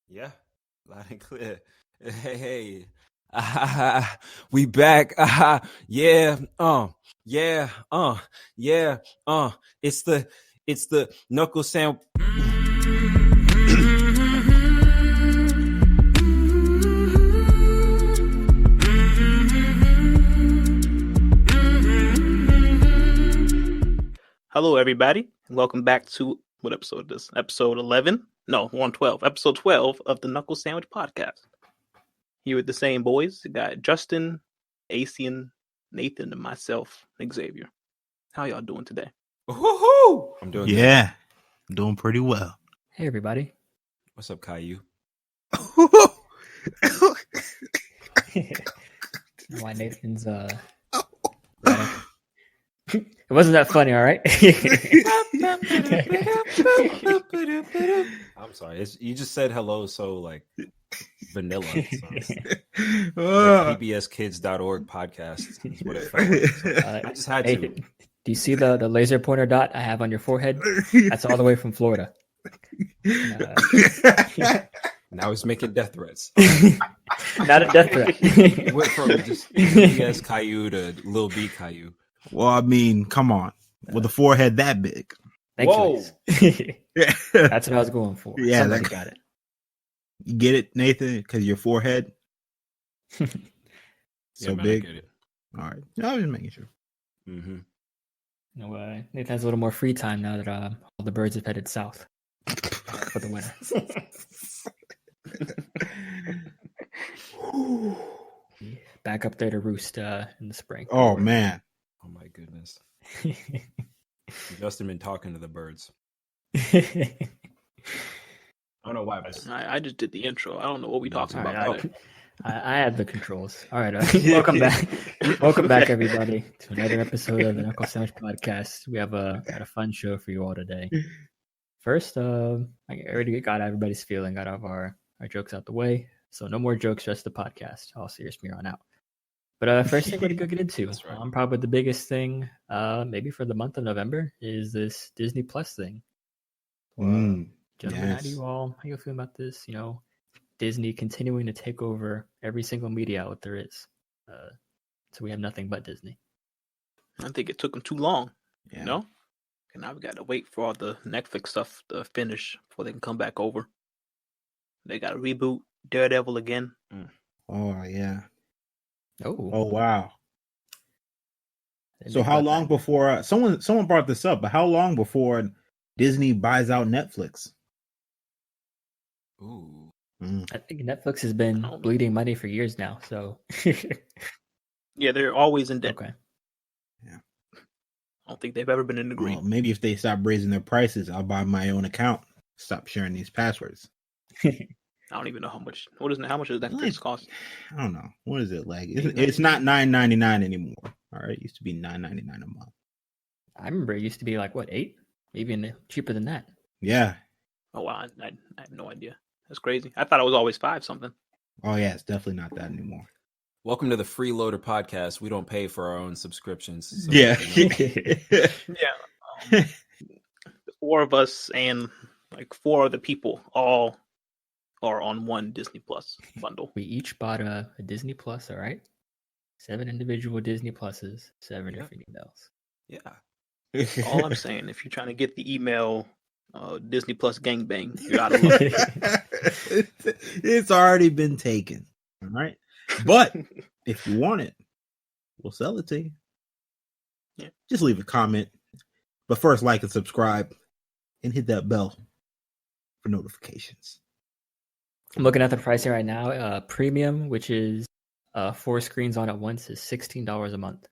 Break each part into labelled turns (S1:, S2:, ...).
S1: Yeah, loud and clear. Hey, we back. Yeah, yeah, yeah, It's the knuckle sound.
S2: Hello, everybody, and welcome back to what episode is this? Episode 11? No, 112. Episode 12 of the Knuckle Sandwich Podcast. Here with the same boys. We got Justin, Asian, Nathan, and myself, Xavier. How y'all doing today?
S1: Woohoo! I'm doing good.
S3: I'm doing pretty well.
S4: Hey, everybody.
S1: What's up, Caillou?
S4: Why Nathan's it wasn't that funny, all right?
S1: I'm sorry. You just said hello, so like vanilla. So PBSkids.org podcast is what it felt like. So I just had to.
S4: Do you see the laser pointer dot I have on your forehead? That's all the way from Florida.
S1: Now he's making death threats.
S4: Not a death threat.
S1: Went from just PBS Caillou to Lil B Caillou.
S3: Well, I mean, come on. With a forehead that big.
S4: Thank
S1: Whoa.
S4: you. That's what I was going for.
S3: Yeah,
S4: Somebody got it.
S3: You get it, Nathan? Because your forehead so
S1: Yeah, man,
S3: big.
S1: I get it.
S3: All right. I was just making sure.
S1: Mm-hmm.
S4: No, Nathan has a little more free time now that all the birds have headed south for the winter. Back up there to roost in the spring.
S3: Oh, man.
S1: Oh my goodness. Justin been talking to the birds.
S4: I
S1: I don't know why.
S2: I just did the intro. I don't know what we talking about.
S4: All right, I have the controls. All right, welcome back. Welcome back, everybody, to another episode of the Knuckle Sandwich Podcast. We have got a fun show for you all today. First, I already got everybody's feeling, got our jokes out the way. So no more jokes, just the podcast. All serious from here on out. But first thing we're going to get into,
S1: That's right.
S4: probably the biggest thing, maybe for the month of November, is this Disney Plus thing. Gentlemen,
S3: yes.
S4: how you feel about this? You know, Disney continuing to take over every single media outlet there is. So we have nothing but Disney.
S2: I think it took them too long.
S3: Yeah.
S2: You know? And now we got to wait for all the Netflix stuff to finish before they can come back over. They got to reboot Daredevil again.
S3: Oh, yeah.
S4: Oh,
S3: Oh, wow.
S4: didn't
S3: So
S4: think
S3: how
S4: about
S3: long
S4: that.
S3: before someone brought this up, but how long before Disney buys out Netflix?
S1: Ooh.
S4: I think Netflix has been
S2: Oh.
S4: bleeding money for years now. So
S2: Yeah, they're always in debt.
S4: okay.
S2: I don't think they've ever been in the green.
S3: Well, maybe if they stop raising their prices, I'll buy my own account. Stop sharing these passwords.
S2: I don't even know how much. How much does Netflix cost?
S3: I don't know. What is it like? It's not $9.99 anymore. All right, it used to be $9.99 a month.
S4: I remember it used to be like what, 8? Even cheaper than that.
S3: Yeah.
S2: Oh wow, I have no idea. That's crazy. I thought it was always 5 something.
S3: Oh yeah, it's definitely not that anymore.
S1: Welcome to the Freeloader podcast. We don't pay for our own subscriptions. So,
S3: Yeah.
S1: you know.
S2: Yeah, the 4 of us and like 4 other people all are on one Disney Plus bundle.
S4: We each bought a Disney Plus, all right? 7 individual Disney Pluses, 7
S1: Yeah.
S4: different emails.
S1: Yeah.
S2: All I'm saying, if you're trying to get the email Disney Plus gangbang, you're out of luck.
S3: It's already been taken. All right. But if you want it, we'll sell it to you.
S2: Yeah.
S3: Just leave a comment. But first, like and subscribe and hit that bell for notifications.
S4: I'm looking at the pricing right now. Premium, which is 4 screens on at once, is $16 a month.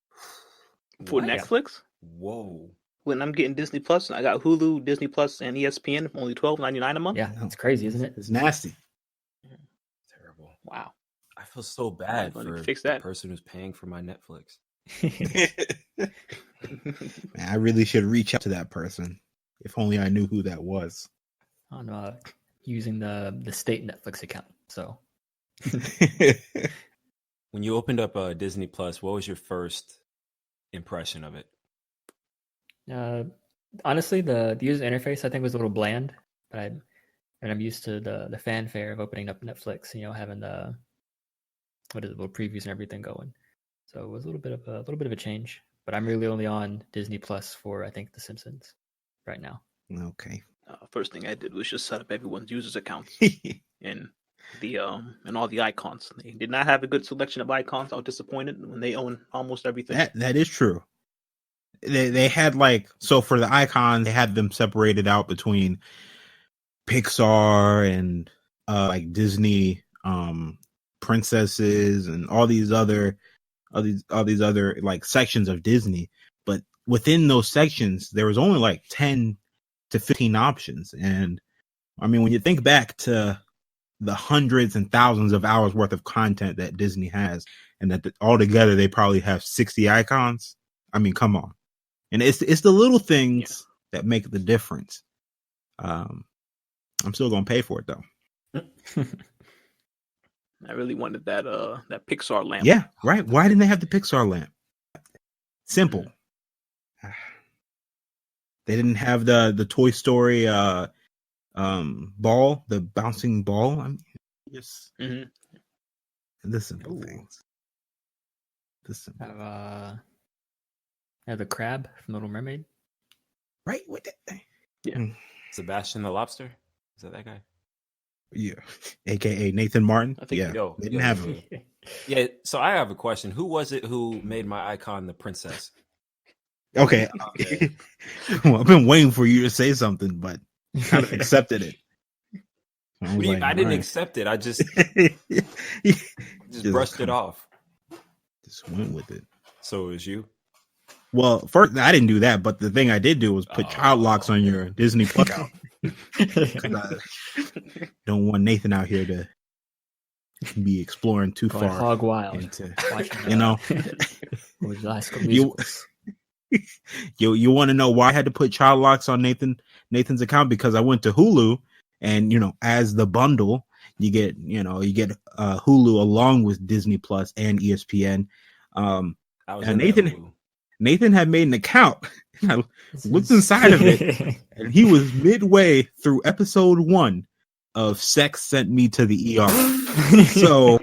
S2: For
S1: What?
S2: Netflix,
S1: Whoa.
S2: when I'm getting Disney Plus, I got Hulu, Disney Plus, and ESPN for only $12.99 a month.
S4: Yeah, it's crazy, isn't it?
S3: It's nasty.
S1: Terrible.
S2: Wow.
S1: I feel so bad
S2: gonna
S1: for
S2: fix
S1: the
S2: that.
S1: person who's paying for my Netflix.
S3: Man, I really should reach out to that person. If only I knew who that was.
S4: On using the state Netflix account. So
S1: When you opened up Disney Plus, what was your first impression of it?
S4: honestly, the user interface I think was a little bland, but and I'm used to the fanfare of opening up Netflix, having the little previews and everything going. So it was a little bit of a change. But I'm really only on Disney Plus for, I think, The Simpsons right now.
S3: Okay.
S2: First thing I did was just set up everyone's users accounts and and all the icons. They did not have a good selection of icons. I was disappointed when they own almost everything.
S3: That is true. They had so for the icons, they had them separated out between Pixar and Disney princesses and all these other sections of Disney. But within those sections, there was only 10 to 15 options. And I mean, when you think back to the hundreds and thousands of hours worth of content that Disney has, and that altogether they probably have 60 icons. I mean, come on. And it's the little things that make the difference. I'm still gonna pay for it though.
S2: I really wanted that Pixar lamp.
S3: Yeah, right. Why didn't they have the Pixar lamp? Simple. They didn't have the Toy Story ball, the bouncing ball. I mean, just the simple things. The simple.
S4: Have the crab from Little Mermaid.
S3: Right with that.
S2: Yeah.
S1: Sebastian the Lobster. Is that guy?
S3: Yeah, aka Nathan Martin.
S2: I think
S3: they didn't have him.
S1: Yeah. So I have a question. Who was it who made my icon the princess?
S3: Okay. Well, I've been waiting for you to say something, but kind of accepted it.
S1: I didn't accept it. I just brushed it off.
S3: Just went with it.
S1: So it was you?
S3: Well, first I didn't do that, but the thing I did do was put child locks on your Disney Plus account. I don't want Nathan out here to be exploring too
S4: Going
S3: far.
S4: hog wild.
S3: You want to know why I had to put child locks on Nathan's account? Because I went to Hulu, and as the bundle, you get Hulu along with Disney Plus and ESPN. And Nathan had made an account. I looked inside of it, and he was midway through episode 1 of Sex Sent Me to the ER. So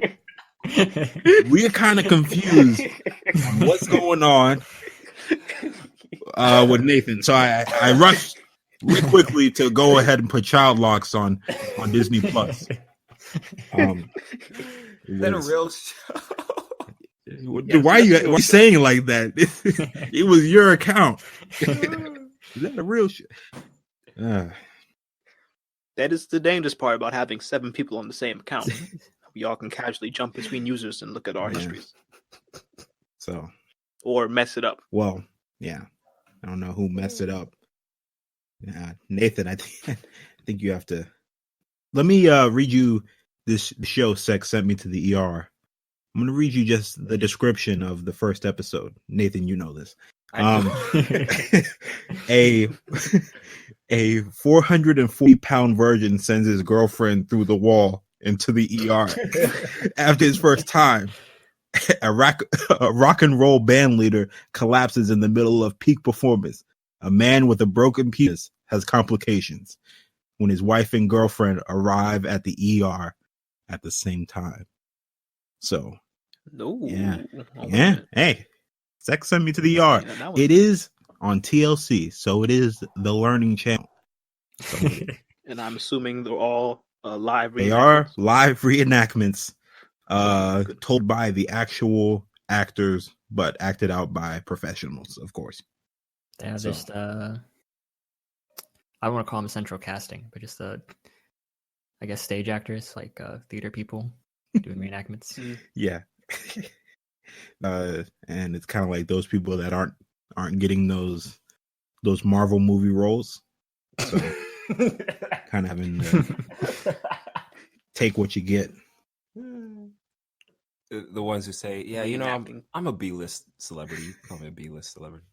S3: we're kind of confused on what's going on with Nathan. So I rushed real quickly to go ahead and put child locks on Disney Plus.
S1: Is that a real show?
S3: Why are you saying it like that? It was your account. Is that a real shit?
S2: That is the dangerous part about having 7 people on the same account. We all can casually jump between users and look at our histories.
S3: So,
S2: or mess it up.
S3: Well, yeah, I don't know who messed it up. Nathan, I think you have to. Let me read you this show. Sex Sent Me to the ER. I'm going to read you just the description of the first episode. Nathan, you know this. A 440-pound virgin sends his girlfriend through the wall into the ER after his first time. A rock and roll band leader collapses in the middle of peak performance. A man with a broken penis has complications when his wife and girlfriend arrive at the ER at the same time. So, hey, Sex Sent Me to the ER. It is on TLC, so it is the Learning Channel. So,
S2: and I'm assuming they're all live.
S3: They are live reenactments, told by the actual actors, but acted out by professionals, of course.
S4: They have just I don't want to call them central casting, but just I guess stage actors, like theater people doing reenactments.
S3: Yeah. And it's kind of like those people that aren't getting those Marvel movie roles. So kind of having to take what you get.
S1: The ones who say, "Yeah, I'm a B-list celebrity." You call me a B-list celebrity.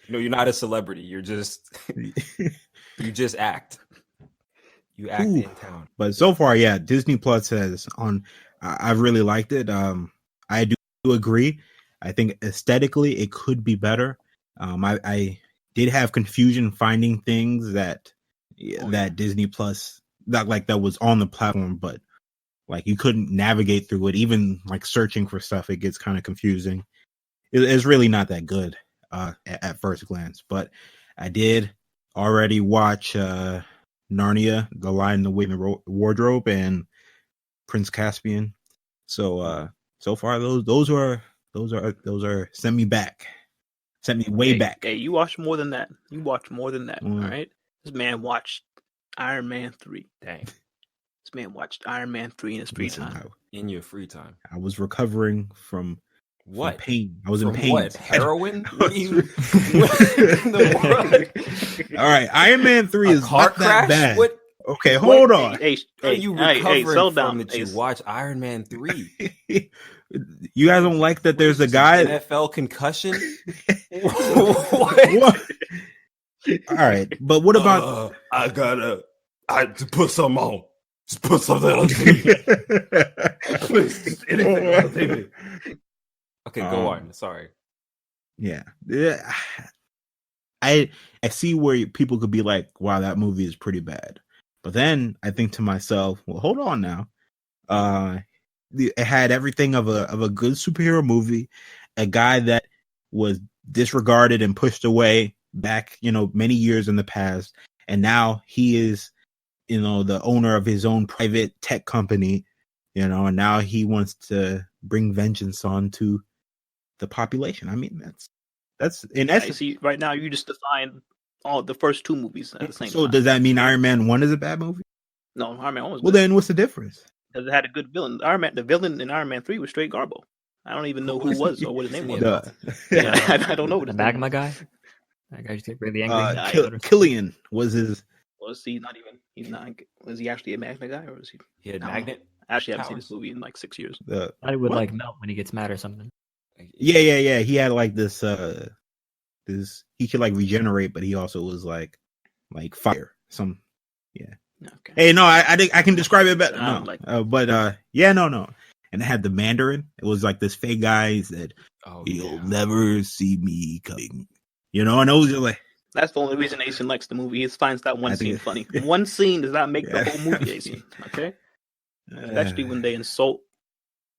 S1: No, you're not a celebrity. You're just you just act. You act in town.
S3: But so far, yeah, Disney Plus has on. I've really liked it. I do agree. I think aesthetically it could be better. I did have confusion finding things that that Disney Plus that was on the platform, but like you couldn't navigate through it. Even like searching for stuff, it gets kind of confusing. It's really not that good at first glance. But I did already watch Narnia, The Lion, the Witch, and the Wardrobe, and Prince Caspian. So so far those are send me back. Sent me way back.
S2: Hey, you watched more than that. All right. This man watched Iron Man 3. Dang. This man watched Iron Man 3 in his free time.
S1: In your free time.
S3: I was recovering from
S1: what?
S3: Pain. I was in pain.
S1: What? Heroin? What are you in the world? All
S3: right. Iron Man 3 is
S1: car
S3: not
S1: crash?
S3: that bad.
S1: What?
S3: Okay, hold on.
S1: Hey, are you recovering from that you watch Iron Man 3?
S3: You guys don't like that there's a guy...
S1: NFL concussion?
S3: What? All right, but what about...
S1: I to put something on. Just put something on TV. Please, anything on TV. Okay, go on. Sorry.
S3: Yeah. I see where people could be like, wow, that movie is pretty bad. But then I think to myself, well, hold on now. It had everything of a good superhero movie, a guy that was disregarded and pushed away back, many years in the past. And now he is, the owner of his own private tech company, and now he wants to bring vengeance on to the population. I mean, that's in essence.
S2: See, right now you just defined all the first two movies at the same time.
S3: So does that mean Iron Man 1 is a bad movie?
S2: No, Iron Man 1 was
S3: good. Well, then what's the difference?
S2: Because it had a good villain. The villain in Iron Man 3 was straight Garbo. I don't even know who was or what his name was. I don't know what his
S4: name was. Magma guy? That guy just get really angry.
S3: Killian was his...
S2: Was he not even... He's not... Was he actually a Magna guy or was he...
S1: He had magnet?
S2: Actually, I haven't seen this movie in like 6 years.
S4: I thought he would melt when he gets mad or something.
S3: Yeah. He had like this... he could regenerate, but he also was like fire. Yeah. Okay. Hey, no, I think I can describe it better. No, no. And it had the Mandarin. It was like this fake guy that you'll never see me coming. And it was just like...
S2: That's the only reason Asian likes the movie. He finds that one scene funny. One scene does not make the whole movie Asian. Okay? Especially when they insult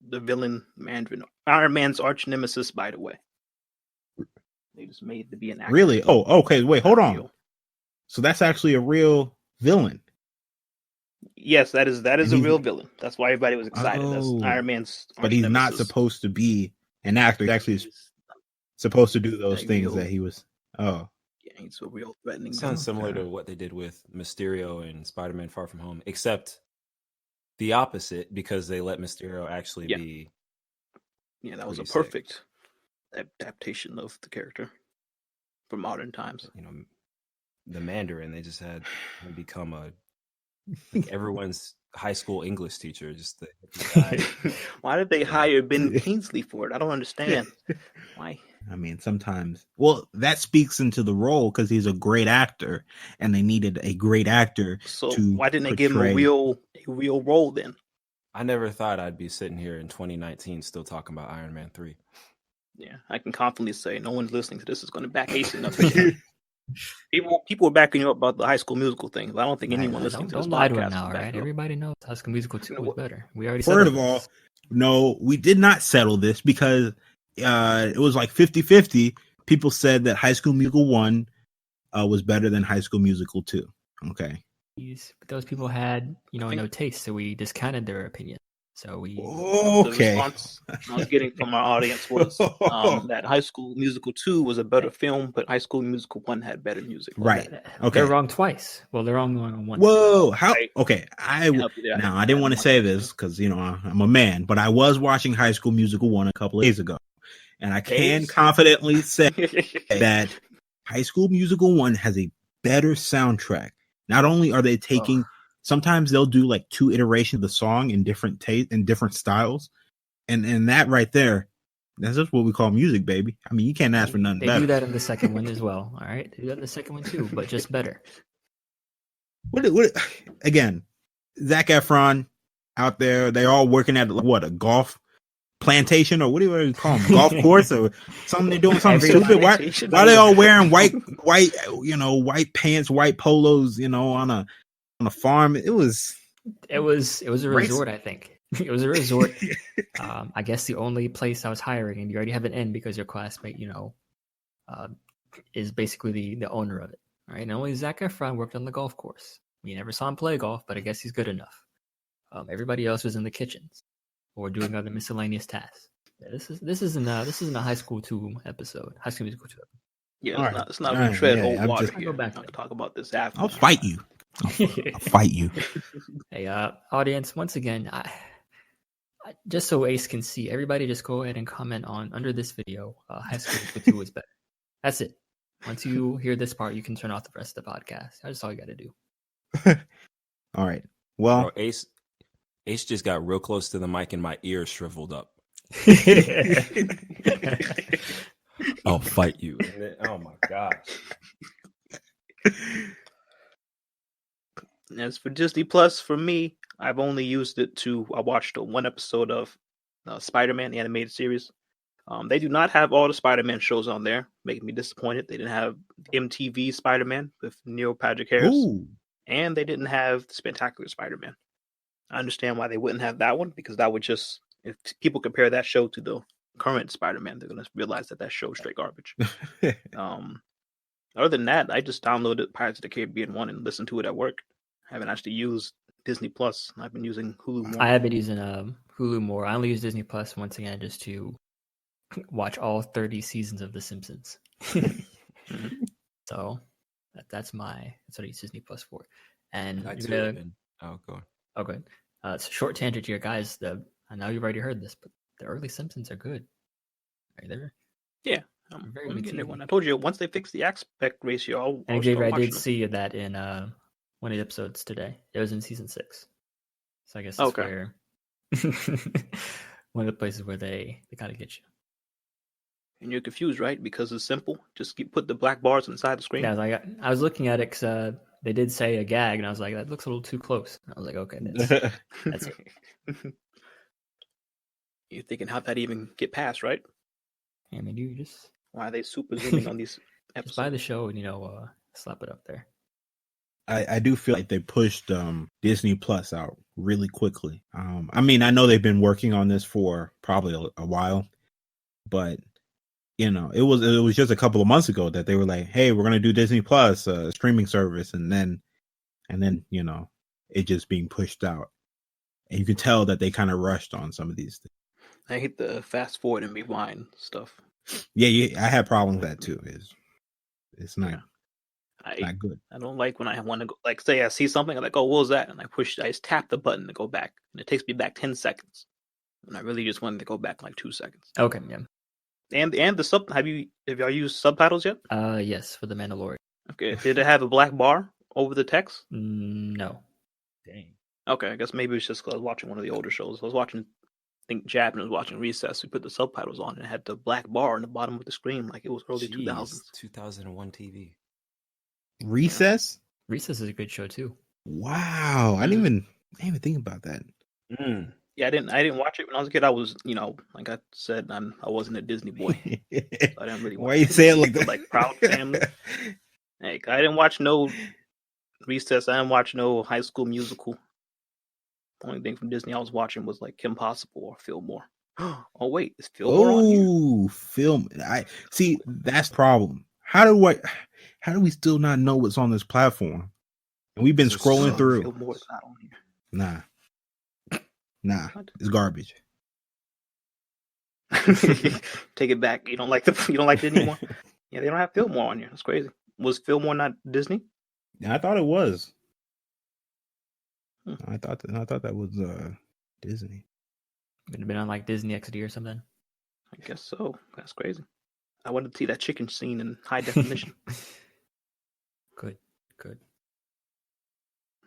S2: the villain Mandarin. Iron Man's arch nemesis, by the way. They just made to be an actor.
S3: Really? Oh, okay. Wait, hold on. So that's actually a real villain.
S2: Yes, that is a real villain. That's why everybody was excited. That's Iron Man's.
S3: But he's not supposed to be an actor. He's actually supposed to do those things that he was. Oh,
S2: yeah, he's a real threatening.
S1: Sounds similar to what they did with Mysterio and Spider-Man: Far From Home, except the opposite because they let Mysterio actually be.
S2: Yeah, that was a perfect adaptation of the character for modern times.
S1: The Mandarin, they just had him become everyone's high school English teacher. Just
S2: why did they hire Ben Kingsley for it? I don't understand. Why?
S3: I mean, sometimes. Well, that speaks into the role because he's a great actor, and they needed a great actor.
S2: So why didn't they give him a real role then?
S1: I never thought I'd be sitting here in 2019 still talking about Iron Man 3.
S2: Yeah, I can confidently say no one's listening to this is going to back Asian up again. People are backing you up about the High School Musical thing. I don't think anyone listening to this
S4: don't lie to him now, right? Everybody knows High School Musical 2 was better. We already
S3: First of all, no, we did not settle this because it was like 50-50. People said that High School Musical 1 was better than High School Musical 2. Okay.
S4: But those people had, no taste, so we discounted their opinion. So we
S3: the
S2: response I was getting from our audience was that High School Musical 2 was a better film, but High School Musical 1 had better music.
S3: Right. Okay.
S4: They're wrong twice. Well, they're wrong on one.
S3: Whoa. How? Okay. I didn't want to say this because I'm a man, but I was watching High School Musical 1 a couple of days ago, and I can confidently say that High School Musical 1 has a better soundtrack. Not only are they taking sometimes they'll do like 2 iterations of the song in different taste and different styles. And that right there, that's just what we call music, baby. I mean, you can't ask for nothing better.
S4: They do that in the second one as well. All right. They do that in the second one too, but just better.
S3: What again, Zac Efron out there, they all working at a golf plantation or what do you call them? Golf course or something? They're doing something stupid. Why
S2: Plantation.
S3: are they all wearing white, white pants, white polos, on a farm? It was
S4: a resort, I think. It was a resort. I guess the only place I was hiring, and you already have an in because your classmate, is basically the owner of it. Right? And only Zac Efron worked on the golf course. We never saw him play golf, but I guess he's good enough. Everybody else was in the kitchens or doing other miscellaneous tasks. Yeah, this isn't a High School 2 episode. High School Musical 2.
S2: Yeah, it's not going to tread old water here.
S4: Go back
S2: I'll talk about this after.
S3: I'll fight you. I'll fight you.
S4: Hey, audience, once again, I just so Ace can see, everybody just go ahead and comment on under this video. High School Musical 2 is better. That's it. Once you hear this part, you can turn off the rest of the podcast. That's all you got to do.
S3: All right. Well,
S1: Bro, Ace just got real close to the mic and my ear shriveled up. I'll fight you. Oh my gosh.
S2: As for Disney Plus, for me, I've only used it I watched one episode of Spider-Man, the animated series. They do not have all the Spider-Man shows on there, making me disappointed. They didn't have MTV Spider-Man with Neil Patrick Harris.
S3: ooh.
S2: And they didn't have the Spectacular Spider-Man. I understand why they wouldn't have that one, because that would just, if people compare that show to the current Spider-Man, they're going to realize that show is straight garbage. Other than that, I just downloaded Pirates of the Caribbean 1 and listened to it at work. I haven't actually used Disney Plus. I've been using Hulu more.
S4: I have been using Hulu more. I only use Disney Plus once again just to watch all 30 seasons of The Simpsons. So that's what I use Disney Plus for. And
S1: go on.
S4: Oh, good. It's a short tangent here, guys. I know you've already heard this, but the early Simpsons are good. Right there.
S2: Yeah. I'm getting it. When I told you, once they fix the aspect ratio,
S4: I did see that in one of the episodes today. It was in season 6. So I guess that's where one of the places where they kind of get you.
S2: And you're confused, right? Because it's simple. Just put the black bars inside the screen.
S4: Yeah, I was looking at it because they did say a gag, and I was like, that looks a little too close. And I was like, okay, that's it.
S2: You're thinking how'd that even get past, right?
S4: I mean, you just
S2: why are they super zooming on these episodes?
S4: Just buy the show and slap it up there.
S3: I do feel like they pushed Disney Plus out really quickly. I mean, I know they've been working on this for probably a while, but it was just a couple of months ago that they were like, "Hey, we're gonna do Disney Plus, streaming service," and then it just being pushed out, and you can tell that they kind of rushed on some of these things.
S2: I hate the fast forward and rewind stuff.
S3: Yeah, I have problems with that too. It's not.
S2: Yeah.
S3: Not good.
S2: I don't like when I want to go, like, say I see something, I'm like, oh, what was that? And I just tap the button to go back. And it takes me back 10 seconds. And I really just wanted to go back like 2 seconds.
S4: Okay, yeah.
S2: And the have y'all used subtitles yet?
S4: Yes, for The Mandalorian.
S2: Okay. Did it have a black bar over the text?
S4: No.
S3: Dang.
S2: Okay, I guess maybe it's just because I was watching one of the older shows. I was watching, I think Jabin was watching Recess. We put the subtitles on and it had the black bar on the bottom of the screen like it was early 2000s.
S1: 2001 TV.
S3: Recess?
S4: Recess is a good show too.
S3: Wow, I didn't even think about that.
S2: Yeah, I didn't watch it when I was a kid. I was, like I said, I wasn't a Disney boy. So I didn't really watch.
S3: Why you say it like that?
S2: Like Proud Family? Hey, I didn't watch no Recess. I didn't watch no High School Musical. The only thing from Disney I was watching was like Kim Possible or Fillmore. Oh wait, is Fillmore on here?
S3: Oh, film! I see. That's the problem. How do we still not know what's on this platform? And we've been scrolling through.
S2: Fillmore's not on here.
S3: Nah, it's garbage.
S2: Take it back. You don't like it anymore? Yeah, they don't have Fillmore on here. That's crazy. Was Fillmore not Disney?
S3: Yeah, I thought it was. I thought that was Disney.
S4: Would have been on like Disney XD or something.
S2: I guess so. That's crazy. I wanted to see that chicken scene in high definition.
S4: Good.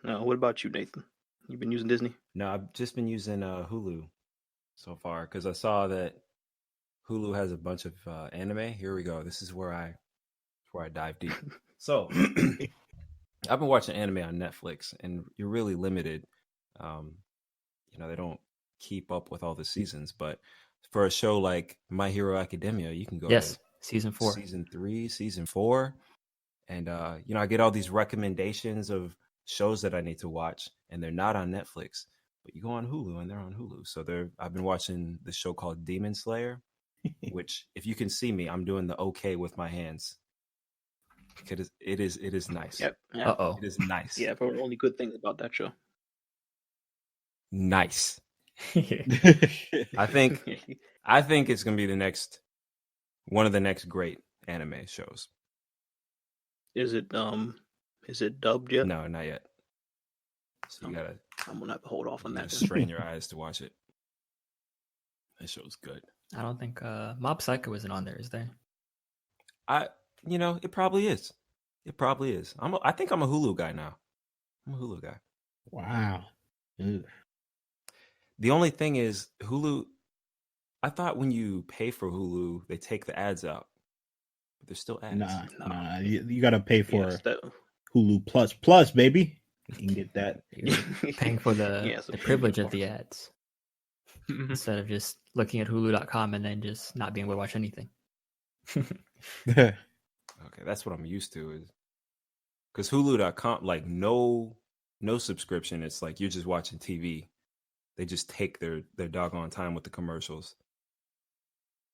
S2: No, what about you, Nathan? You've been using Disney?
S1: No, I've just been using Hulu so far because I saw that Hulu has a bunch of anime. Here we go. This is where I dive deep. So I've been watching anime on Netflix, and you're really limited. They don't keep up with all the seasons, but for a show like My Hero Academia, you can go
S4: Yes,
S1: to
S4: season 4.
S1: season 3, season 4, and I get all these recommendations of shows that I need to watch, and they're not on Netflix, but you go on Hulu and they're on Hulu. So I've been watching this show called Demon Slayer, which if you can see me, I'm doing the okay with my hands. It is nice.
S2: Yep. Yeah.
S4: Uh-oh.
S1: It is nice.
S2: Yeah, I've heard only good things about that show.
S1: Nice. I think it's gonna be one of the next great anime shows.
S2: Is it dubbed yet?
S1: No, not yet. So
S2: I'm gonna have to hold off on that.
S1: strain your eyes to watch it. That show's good.
S4: I don't think Mob Psycho isn't on there, is there?
S1: It probably is. It probably is. I think I'm a Hulu guy now. I'm a Hulu guy.
S3: Wow. Ugh.
S1: The only thing is Hulu. I thought when you pay for Hulu, they take the ads out, but there's still ads.
S3: Nah. You got to pay for
S2: Yes,
S3: Hulu Plus, baby. You can get that.
S4: You're paying for the privilege of the ads instead of just looking at Hulu.com and then just not being able to watch anything.
S1: Okay, that's what I'm used to. Is because Hulu.com, like no subscription. It's like you're just watching TV. They just take their doggone time with the commercials.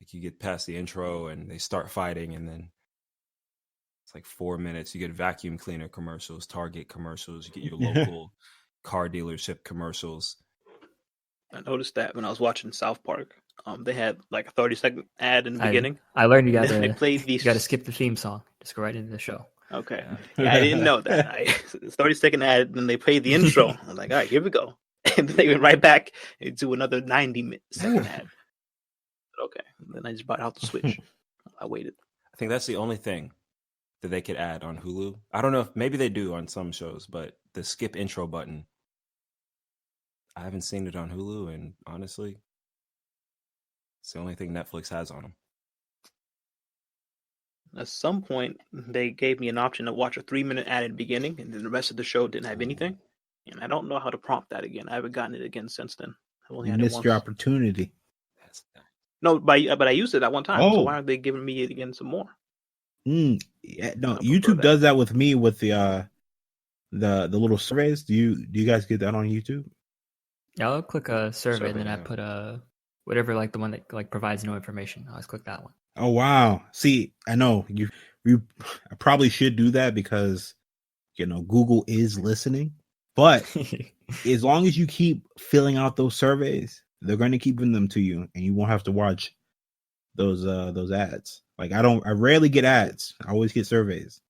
S1: Like you get past the intro and they start fighting, and then it's like 4 minutes. You get vacuum cleaner commercials, Target commercials. You get your local car dealership commercials.
S2: I noticed that when I was watching South Park. They had like a 30-second ad in the beginning.
S4: I learned you got to skip the theme song. Just go right into the show.
S2: Okay. Yeah, I didn't know that. 30-second ad, then they played the intro. I'm like, all right, here we go. And then they went right back into another 90-second ad. Okay. And then I just bought out the Switch. I waited.
S1: I think that's the only thing that they could add on Hulu. I don't know if maybe they do on some shows, but the skip intro button, I haven't seen it on Hulu, and honestly, it's the only thing Netflix has on them.
S2: At some point, they gave me an option to watch a 3-minute ad at the beginning, and then the rest of the show didn't have anything. And I don't know how to prompt that again. I haven't gotten it again since then. I've only
S3: You
S2: had
S3: missed
S2: it once.
S3: your opportunity.
S2: No, but I used it at one time.
S3: Oh.
S2: So why aren't they giving me it again some more?
S3: Yeah, no. YouTube does that with me with the little surveys. Do you guys get that on YouTube?
S4: Yeah, I'll click a survey and then I put whatever, like the one that like provides no information. I'll just click that one.
S3: Oh wow! See, I know you. I probably should do that because Google is listening. But as long as you keep filling out those surveys, they're going to keep giving them to you, and you won't have to watch those ads. Like I rarely get ads. I always get surveys.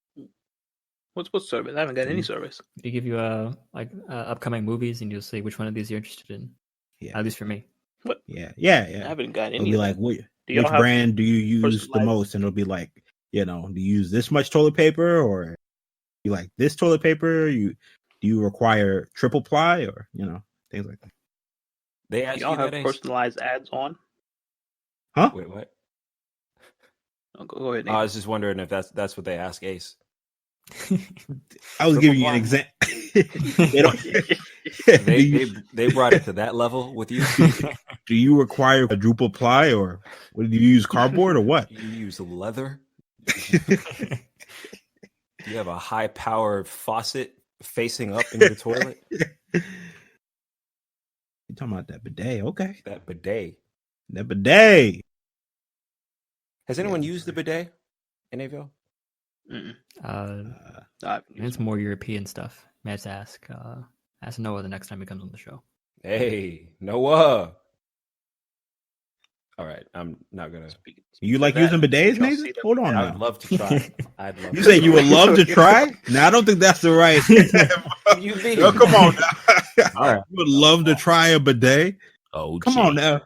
S2: What's surveys? I haven't got any surveys.
S4: They give you upcoming movies, and you'll see which one of these you're interested in.
S3: Yeah,
S4: at least for me.
S2: What?
S3: Yeah.
S2: I haven't got any.
S3: It'll be like, which brand do you use the most? And it'll be like, do you use this much toilet paper, or you like this toilet paper? Do you require triple ply, or things like that?
S1: They ask
S2: y'all have personalized ads on?
S3: Huh?
S1: Wait, what?
S2: Oh, go ahead.
S1: I was just wondering if that's what they ask Ace.
S3: I was giving you an example.
S1: They brought it to that level with you.
S3: Do you require quadruple ply, or what do you use? Cardboard or what?
S1: You use leather? Do you have a high power faucet facing up in your toilet?
S3: You're talking about that bidet, okay?
S1: That bidet. Has anyone used the bidet? Any of y'all?
S4: It's more European stuff. May I just ask Noah the next time he comes on the show.
S1: Hey, Noah. All right, I'm not gonna speak.
S3: You like using bidets, Nathan? Hold on,
S1: I'd love to try.
S3: You say you would love to try? No, I don't think that's the right.
S1: You mean?
S3: Yo, come on now.
S4: All right.
S3: You would love to try a bidet?
S1: Oh,
S3: come on now.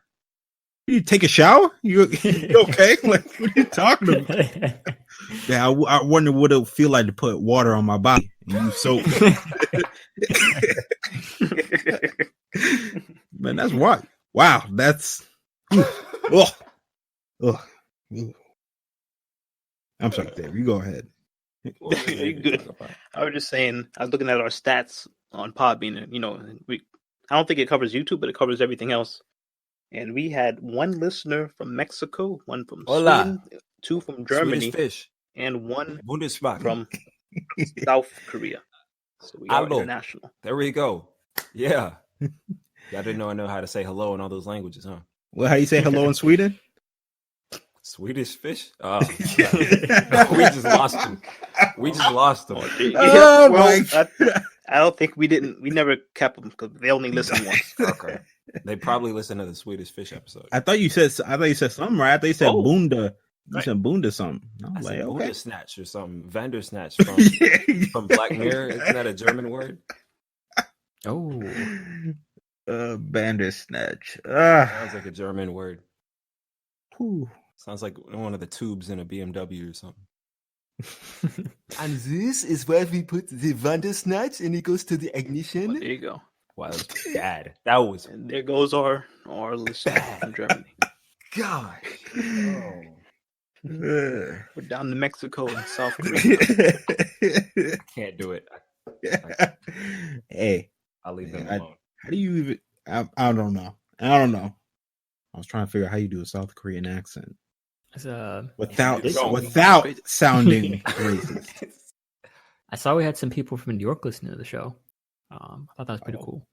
S3: You take a shower? You okay? Like, what are you talking about? Yeah, I wonder what it would feel like to put water on my body. And soap. Man, that's what. Wow, that's. Oh. I'm sorry, Dave. You go ahead.
S2: You're good. I was just saying. I was looking at our stats on Podbean, and I don't think it covers YouTube, but it covers everything else. And we had one listener from Mexico, one from
S1: Hola.
S2: Sweden, 2 from Germany,
S1: Swedish fish.
S2: and 1
S1: Bundesbank.
S2: from South Korea. So we are
S1: Hello.
S2: international.
S1: There we go. Yeah. Y'all didn't know I know how to say hello in all those languages, huh?
S3: Well, how you say hello in Sweden?
S1: Swedish fish? Oh, we just lost him. We just lost him.
S3: Oh,
S2: well,
S3: my
S2: I don't think we never kept them because they only listen once.
S1: Okay. They probably listened to the Swedish fish episode.
S3: I thought you said something right. I thought you said
S2: Oh.
S3: Bunda. You
S2: Right.
S3: said Bunda something. I
S1: I
S3: was
S1: said
S3: like, okay.
S1: Snatch or something. Vandersnatch from Black Mirror. Isn't that a German word?
S4: Oh,
S3: Bandersnatch.
S1: Sounds like a German word.
S3: Whew.
S1: Sounds like one of the tubes in a BMW or something. And this is where we put the Vandersnatch and it goes to the
S2: Well,
S1: ignition.
S2: there you go.
S1: Wow, that was bad. That was
S2: And there goes our listener from Germany.
S1: God. Oh.
S2: We're down to Mexico and South Korea.
S1: Can't do it.
S3: Hey,
S1: I'll leave them
S3: I-
S1: alone.
S3: how do you even? I don't know. I don't know. I was trying to figure out how you do a South Korean accent
S4: it's,
S3: without
S1: Don't.
S3: sounding racist.
S4: I saw we had some people from New York listening to the show. I thought that was pretty
S1: Oh.
S4: cool.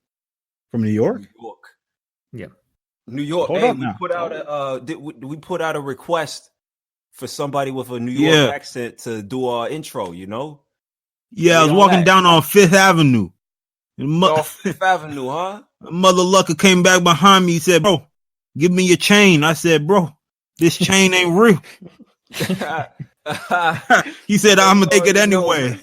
S3: From New York?
S1: New York.
S4: Yeah.
S1: New York.
S3: Hold
S1: Hey,
S3: up
S1: we
S3: now.
S1: put out a did we put out a request for somebody with a New York
S3: Yeah.
S1: accent to do our intro, you know?
S3: Yeah, I was
S1: We on
S3: walking
S1: that.
S3: down on Fifth Avenue. And
S1: Off Fifth Avenue, huh?
S3: Mother Lucker came back behind me. He said, "Bro, give me your chain." I said, "Bro, this chain ain't real." He said, "I'm gonna take it
S1: You know,
S3: anyway."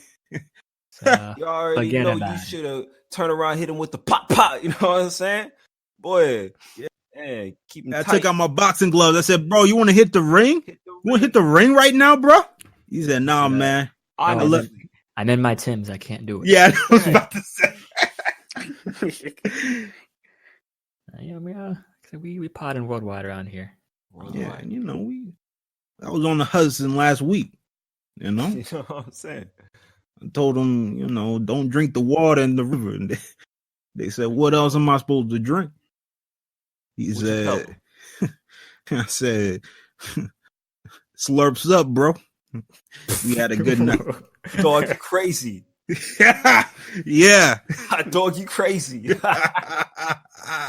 S1: You already
S4: Forget
S1: know
S4: about
S1: you
S4: it.
S1: should have turned around, hit him with the pop pop. You know what I'm saying? Boy, yeah, keep him
S3: I
S1: tight.
S3: took out my boxing gloves. I said, "Bro, you want to hit the ring?
S1: Hit the
S3: You want to hit the ring right now, bro?" He said, "Nah,
S4: Yeah.
S3: man."
S1: Honestly,
S4: I'm in my Tims. I can't do it.
S3: Yeah, I was about to say.
S4: Yeah, we potting worldwide around here.
S3: Yeah, and you know, I was on the Hudson last week. You know,
S1: You know what I'm saying?
S3: I told them, you know, don't drink the water in the river. And they said, "What else am I supposed to drink?" He
S1: What'd you tell
S3: said, "I said, slurps up, bro." We had a good night.
S1: Dog, you crazy.
S3: Yeah.
S1: Dog, you crazy.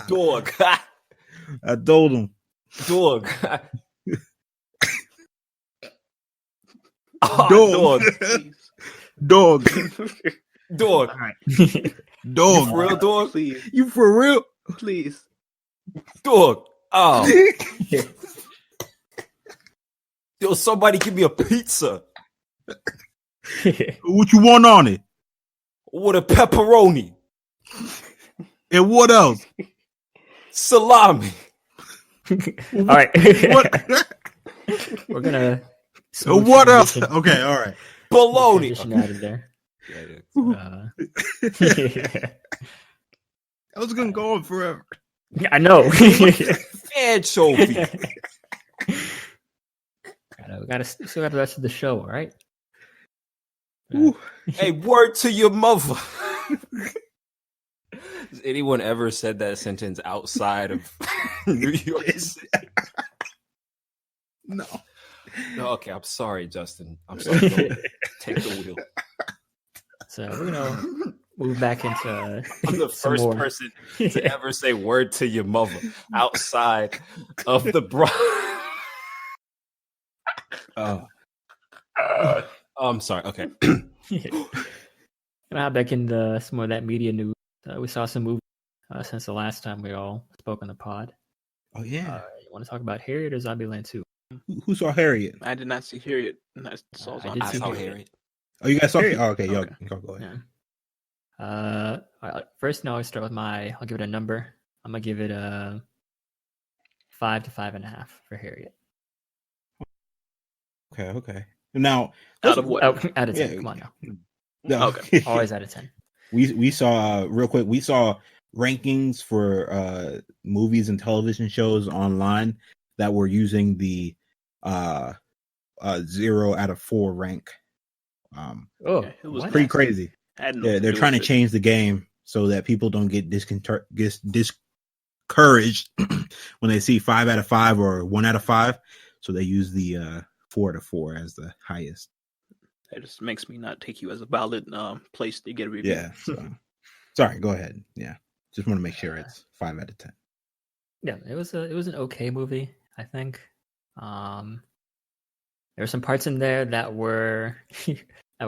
S1: Dog.
S3: I told him.
S1: Dog.
S3: Dog.
S1: Dog.
S3: Dog.
S1: Dog.
S3: Dog.
S1: For real, dog?
S2: Please,
S3: You for real?
S2: please.
S1: Dog. Oh. Yo, somebody give me a pizza
S3: What you want on it?
S1: with a pepperoni,
S3: And what else?
S1: salami.
S4: All right.
S3: What?
S4: We're gonna.
S3: So what else? Okay, all right.
S1: Bologna.
S4: Transition out of there.
S3: I was gonna go on forever.
S4: Yeah, I know.
S1: Anchovy.
S4: We gotta still got the rest of the show, all right?
S3: Ooh.
S1: Hey, word to your mother. Has anyone ever said that sentence outside of New York City?
S3: No.
S1: No, okay, I'm sorry, Justin. I'm sorry. Don't take the wheel.
S4: So we're gonna move back into.
S1: I'm the
S4: some
S1: first
S4: more.
S1: person to ever say word to your mother outside of the I'm sorry. Okay.
S4: Gonna hop back into some more of that media news. We saw some movies since the last time we all spoke on the pod.
S3: Oh yeah.
S4: You want to talk about Harriet or Zombieland 2?
S3: Who saw Harriet?
S2: I did not see Harriet. I saw
S4: I did
S1: I
S4: see
S1: saw
S4: Harriet.
S1: Harriet.
S3: Oh, you guys saw Harriet? Oh, okay,
S2: Okay.
S3: y'all go ahead.
S4: Yeah. First, now I'll start with I'll give it a number. I'm gonna give it a 5 to 5.5 for Harriet.
S3: Okay. Now,
S2: Out of what?
S4: Oh, out of 10.
S3: Yeah.
S4: Come on now.
S3: no,
S2: Okay.
S4: Always out of 10.
S3: we saw real quick. We saw rankings for movies and television shows online that were using the 0 out of 4 rank.
S4: Oh,
S2: Yeah, it was
S4: what?
S3: Pretty crazy.
S2: I had
S3: Yeah,
S2: nothing
S3: they're
S2: do
S3: trying to
S2: with it.
S3: change the game so that people don't get disconcurted courage when they see 5 out of 5 or 1 out of 5. So they use the 4 out of 4 as the highest.
S2: That just makes me not take you as a valid place to get a review.
S3: Yeah. So. Sorry, go ahead. Yeah. Just want to make sure it's 5 out of 10.
S4: Yeah, it was an okay movie, I think. There were some parts in there that were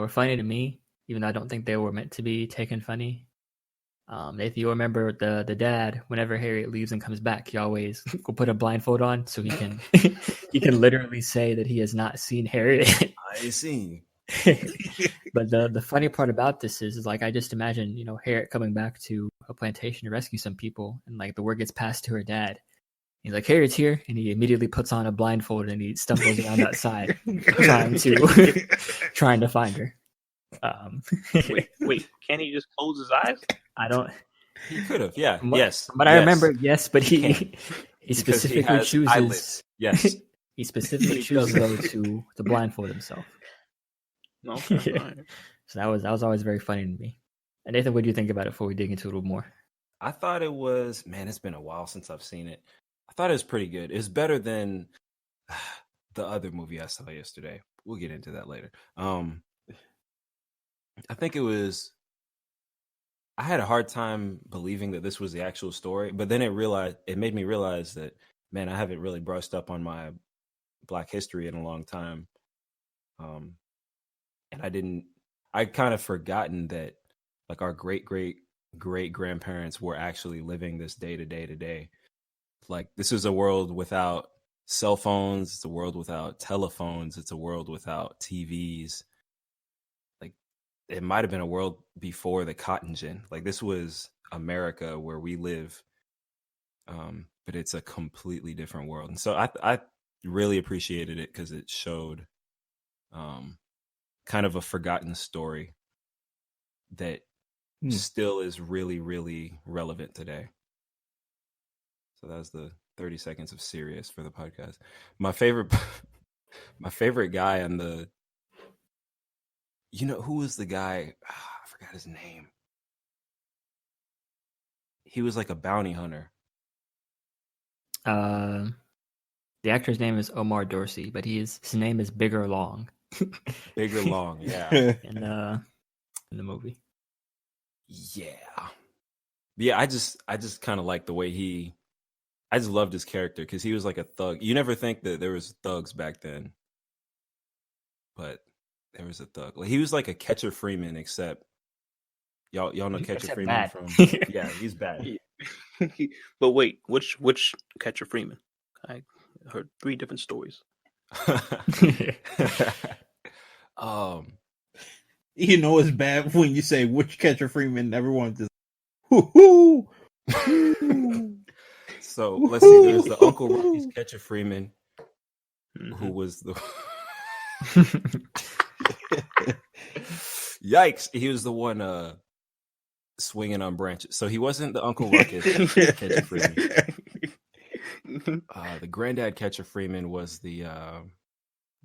S4: funny to me, even though I don't think they were meant to be taken funny. If you remember the dad, whenever Harriet leaves and comes back, he always will put a blindfold on so he can he can literally say that he has not seen Harriet.
S1: I ain't seen.
S4: But the funny part about this is like I just imagine, Harriet coming back to a plantation to rescue some people, and like the word gets passed to her dad. He's like, Harriet's here, and he immediately puts on a blindfold and he stumbles around outside trying to find her.
S2: Wait, can't he just close his eyes?
S4: I don't.
S1: He could have, yeah, yes.
S4: But I remember, yes, but he specifically chooses.
S1: Eyelids. Yes,
S4: he specifically chooses though to blindfold himself.
S2: Okay, right.
S4: So that was always very funny to me. And Nathan, what do you think about it before we dig into it a little more?
S1: I thought it was, man, it's been a while since I've seen it. I thought it was pretty good. It was better than the other movie I saw yesterday. We'll get into that later. I think I had a hard time believing that this was the actual story, but then it made me realize that, man, I haven't really brushed up on my Black history in a long time. And I'd kind of forgotten that like our great grandparents were actually living this day to day. Like this is a world without cell phones. It's a world without telephones. It's a world without TVs. Like it might have been a world before the cotton gin. Like this was America where we live. But it's a completely different world. And so I really appreciated it because it showed kind of a forgotten story that still is really, really relevant today. So that was the 30 seconds of serious for the podcast. My favorite guy on the, who was the guy? I forgot his name. He was like a bounty hunter.
S4: The actor's name is Omar Dorsey, but his name is Bigger Long.
S1: Bigger Long, yeah.
S4: in the movie.
S1: Yeah. I just kind of like the way I just loved his character because he was like a thug. You never think that there was thugs back then, but there was a thug. Like he was like a Catcher Freeman, except y'all know Catcher Freeman
S4: bad.
S1: from yeah, he's bad.
S2: But wait, which Catcher Freeman? I heard 3 different stories.
S3: It's bad when you say which Catcher Freeman. Everyone just hoo.
S1: So let's see. There's the Uncle Rocky's Catcher Freeman, who was the yikes. He was the one swinging on branches. So he wasn't the Uncle Ruckus Catcher Freeman. The granddad Catcher Freeman was the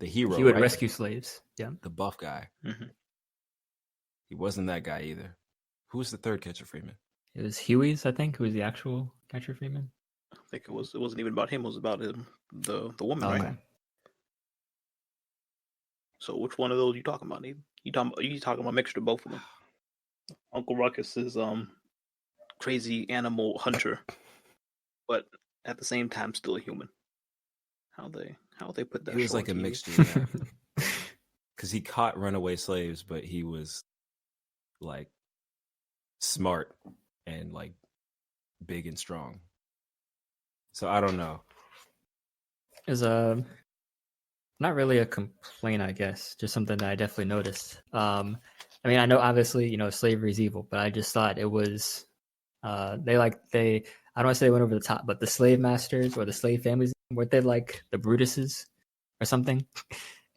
S1: hero.
S4: He would
S1: right?
S4: rescue slaves. Yeah,
S1: the buff guy.
S2: Mm-hmm.
S1: He wasn't that guy either. Who was the third Catcher Freeman?
S4: It was Huey's, I think, who was the actual Catcher Freeman.
S2: I think it wasn't even about him. It was about him, the woman,
S4: Okay.
S2: right? So which one of those you talking about, Nathan? You talking about a mixture of both of them? Uncle Ruckus is crazy animal hunter, but at the same time still a human. How they put that?
S1: He was like a mixture, because he caught runaway slaves, but he was like smart and like big and strong. So I don't know.
S4: Is not really a complaint, I guess, just something that I definitely noticed. I mean, I know obviously, slavery is evil, but I just thought it was I don't want to say they went over the top, but the slave masters or the slave families, weren't they like the Brutuses or something?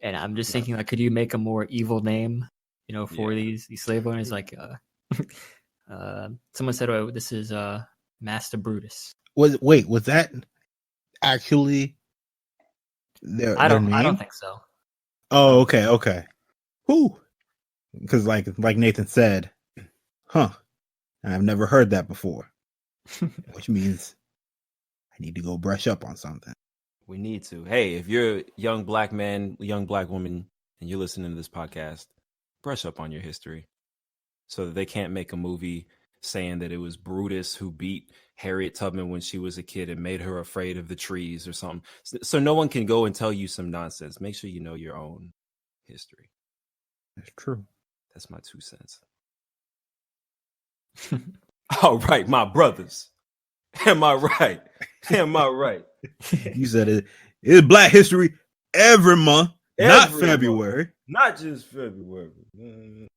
S4: And I'm just thinking, like, could you make a more evil name, for these slave owners? Like, someone said, "Oh, this is Master Brutus."
S3: Was that actually their name?
S4: I don't think so.
S3: Oh, okay. Who? Because like Nathan said, I've never heard that before, which means I need to go brush up on something.
S1: We need to. Hey, if you're a young black man, young black woman, and you're listening to this podcast, brush up on your history so that they can't make a movie saying that it was Brutus who beat Harriet Tubman when she was a kid and made her afraid of the trees or something. So no one can go and tell you some nonsense. Make sure you know your own history.
S3: That's true.
S1: That's my 2 cents. All right, my brothers. Am I right? Am I right?
S3: You said it's Black History every month, not February.
S1: Not just February.
S4: Yeah.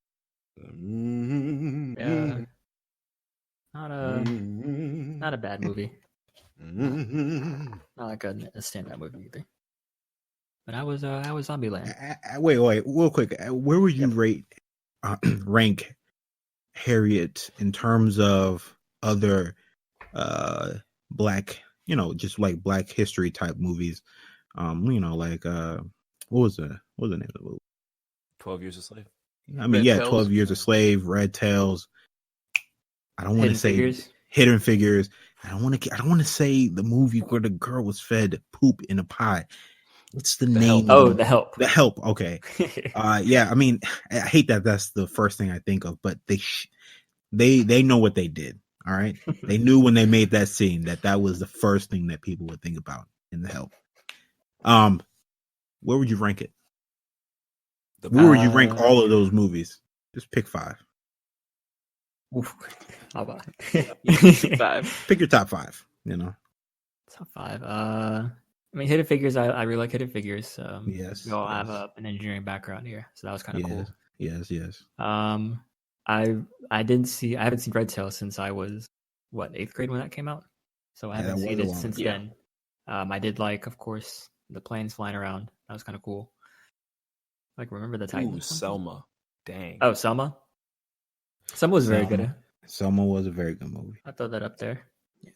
S4: Not a bad movie. Not like a standout movie either. But I was Zombieland.
S3: Wait, real quick. Where would you rank Harriet in terms of other black, just like Black history type movies? Like what was the name of the movie?
S1: 12 Years a Slave.
S3: I mean,
S2: Red Tails.
S3: 12 Years a Slave, Red Tails. I don't want to say
S4: Figures.
S3: Hidden Figures. I don't want to say the movie where the girl was fed poop in a pie. What's the name?
S4: Oh, The Help.
S3: The Help. Okay. Yeah. I mean, I hate that that's the first thing I think of, but they know what they did. All right. They knew when they made that scene that was the first thing that people would think about in The Help. Where would you rank it? Where would you rank all of those movies? Just pick 5.
S4: Oof. How about
S2: 5.
S3: Pick your top 5.
S4: Top 5. I mean, Hidden Figures. I really like Hidden Figures.
S3: Yes.
S4: We all have an engineering background here, so that was kind of cool.
S3: Yes.
S4: I haven't seen Red Tail since I was 8th grade when that came out, so I haven't seen it since then. I did like, of course, the planes flying around. That was kind of cool. Like, remember the Titans?
S1: Ooh, Selma. Dang.
S4: Oh, Selma. Selma was very good.
S3: Selma was a very good movie.
S4: I throw that up there.
S2: Yeah.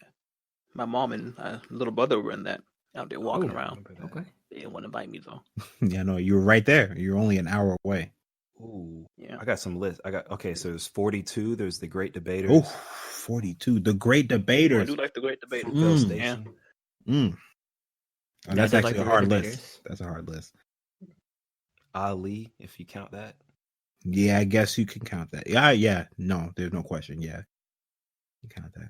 S2: My mom and little brother were in that, out there walking around.
S4: Okay.
S2: They didn't want to invite me though.
S3: Yeah, no, you were right there. You're only an hour away.
S1: Ooh.
S2: Yeah.
S1: I got some lists. So there's 42. There's The Great Debaters.
S3: Oh, 42. The Great Debaters.
S2: I do like The Great Debaters.
S1: Fruitvale
S2: Yeah.
S1: Station.
S3: Oh, that's actually
S4: like
S3: a hard
S4: Debaters.
S3: list. That's a hard list.
S1: Ali, if you count that.
S3: Yeah, I guess you can count that. Yeah. No, there's no question. Yeah, you count that.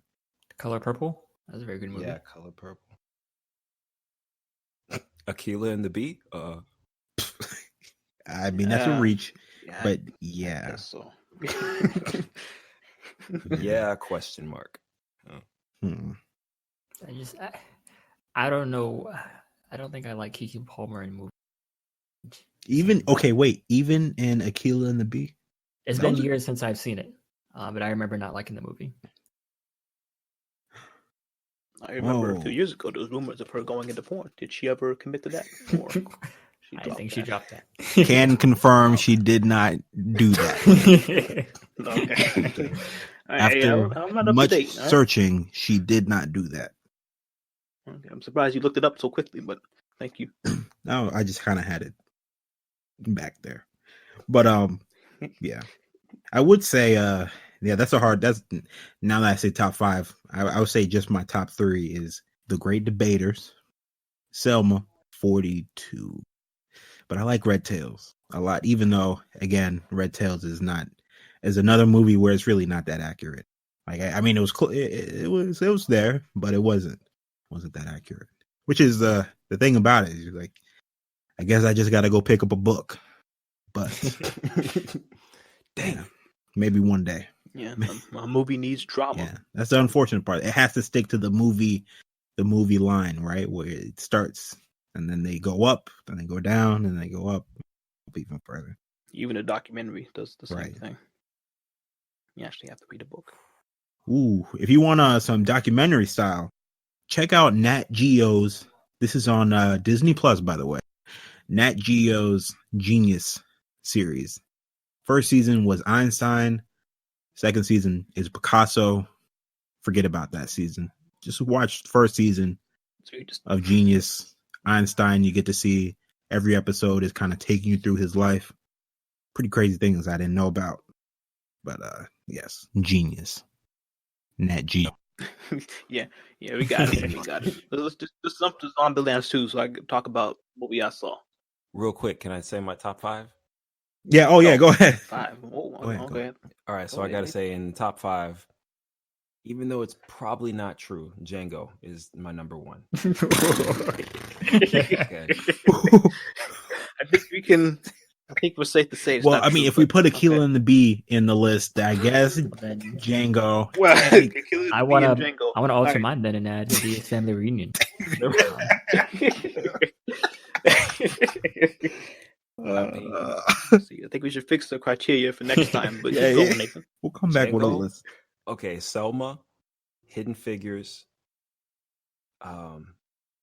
S4: The Color Purple. That was a very good movie.
S1: Yeah, Color Purple. Aquila and the Bee.
S3: I mean, that's a reach, but
S2: I
S3: yeah.
S2: guess so.
S1: Yeah, question mark.
S4: I don't know. I don't think I like Keke Palmer in movies.
S3: Even in Aquila and the Bee.
S4: It's been years since I've seen it, but I remember not liking the movie.
S2: I remember a few years ago there was rumors of her going into porn. Did she ever commit to that? Or
S4: I think she dropped that.
S3: Can confirm she did not do that.
S2: Okay.
S3: After
S2: I'm not up
S3: much
S2: to date,
S3: searching, she did not do that.
S2: Okay. I'm surprised you looked it up so quickly, but thank you.
S3: No, I just kind of had it back there. But yeah. I would say that's now that I say top 5, I would say just my top 3 is The Great Debaters, Selma, 42. But I like Red Tails a lot, even though again, Red Tails is another movie where it's really not that accurate. Like I mean, it was there, but it wasn't that accurate. Which is the thing about it. Is like, I guess I just got to go pick up a book. But damn, maybe one day.
S2: Yeah, a movie needs drama.
S3: Yeah, that's the unfortunate part. It has to stick to the movie line, right? Where it starts and then they go up, then they go down, and they go up even further.
S2: Even a documentary does the same thing. You actually have to read a book.
S3: Ooh, if you want some documentary style, check out Nat Geo's. This is on Disney Plus, by the way. Nat Geo's Genius series. First season was Einstein. Second season is Picasso. Forget about that season. Just watch the first season of Genius. Einstein, you get to see every episode is kind of taking you through his life. Pretty crazy things I didn't know about. But yes, Genius. Nat Geo.
S2: yeah, we got it. We got it. Let's just jump to Zombieland 2 so I can talk about what we saw.
S1: Real quick, can I say my top 5?
S3: Yeah. Oh yeah. Go ahead.
S2: 5. Oh,
S3: Go ahead,
S2: go ahead.
S1: All right, so I got to say in the top 5, even though it's probably not true, Django is my number 1. Okay.
S2: I think we're safe to say it's
S3: Well,
S2: not
S3: I mean,
S2: true,
S3: if we
S2: but-
S3: put Aquila
S2: okay.
S3: and the Bee in the list, I guess
S4: Then
S3: Django.
S2: Well,
S4: I want to alter mine then and add the family reunion.
S2: See, I think we should fix the criteria for next time. But
S3: Yeah,
S2: keep going,
S3: yeah.
S2: Nathan.
S3: We'll come back with a
S1: Django?
S3: list.
S1: Okay, Selma, Hidden Figures.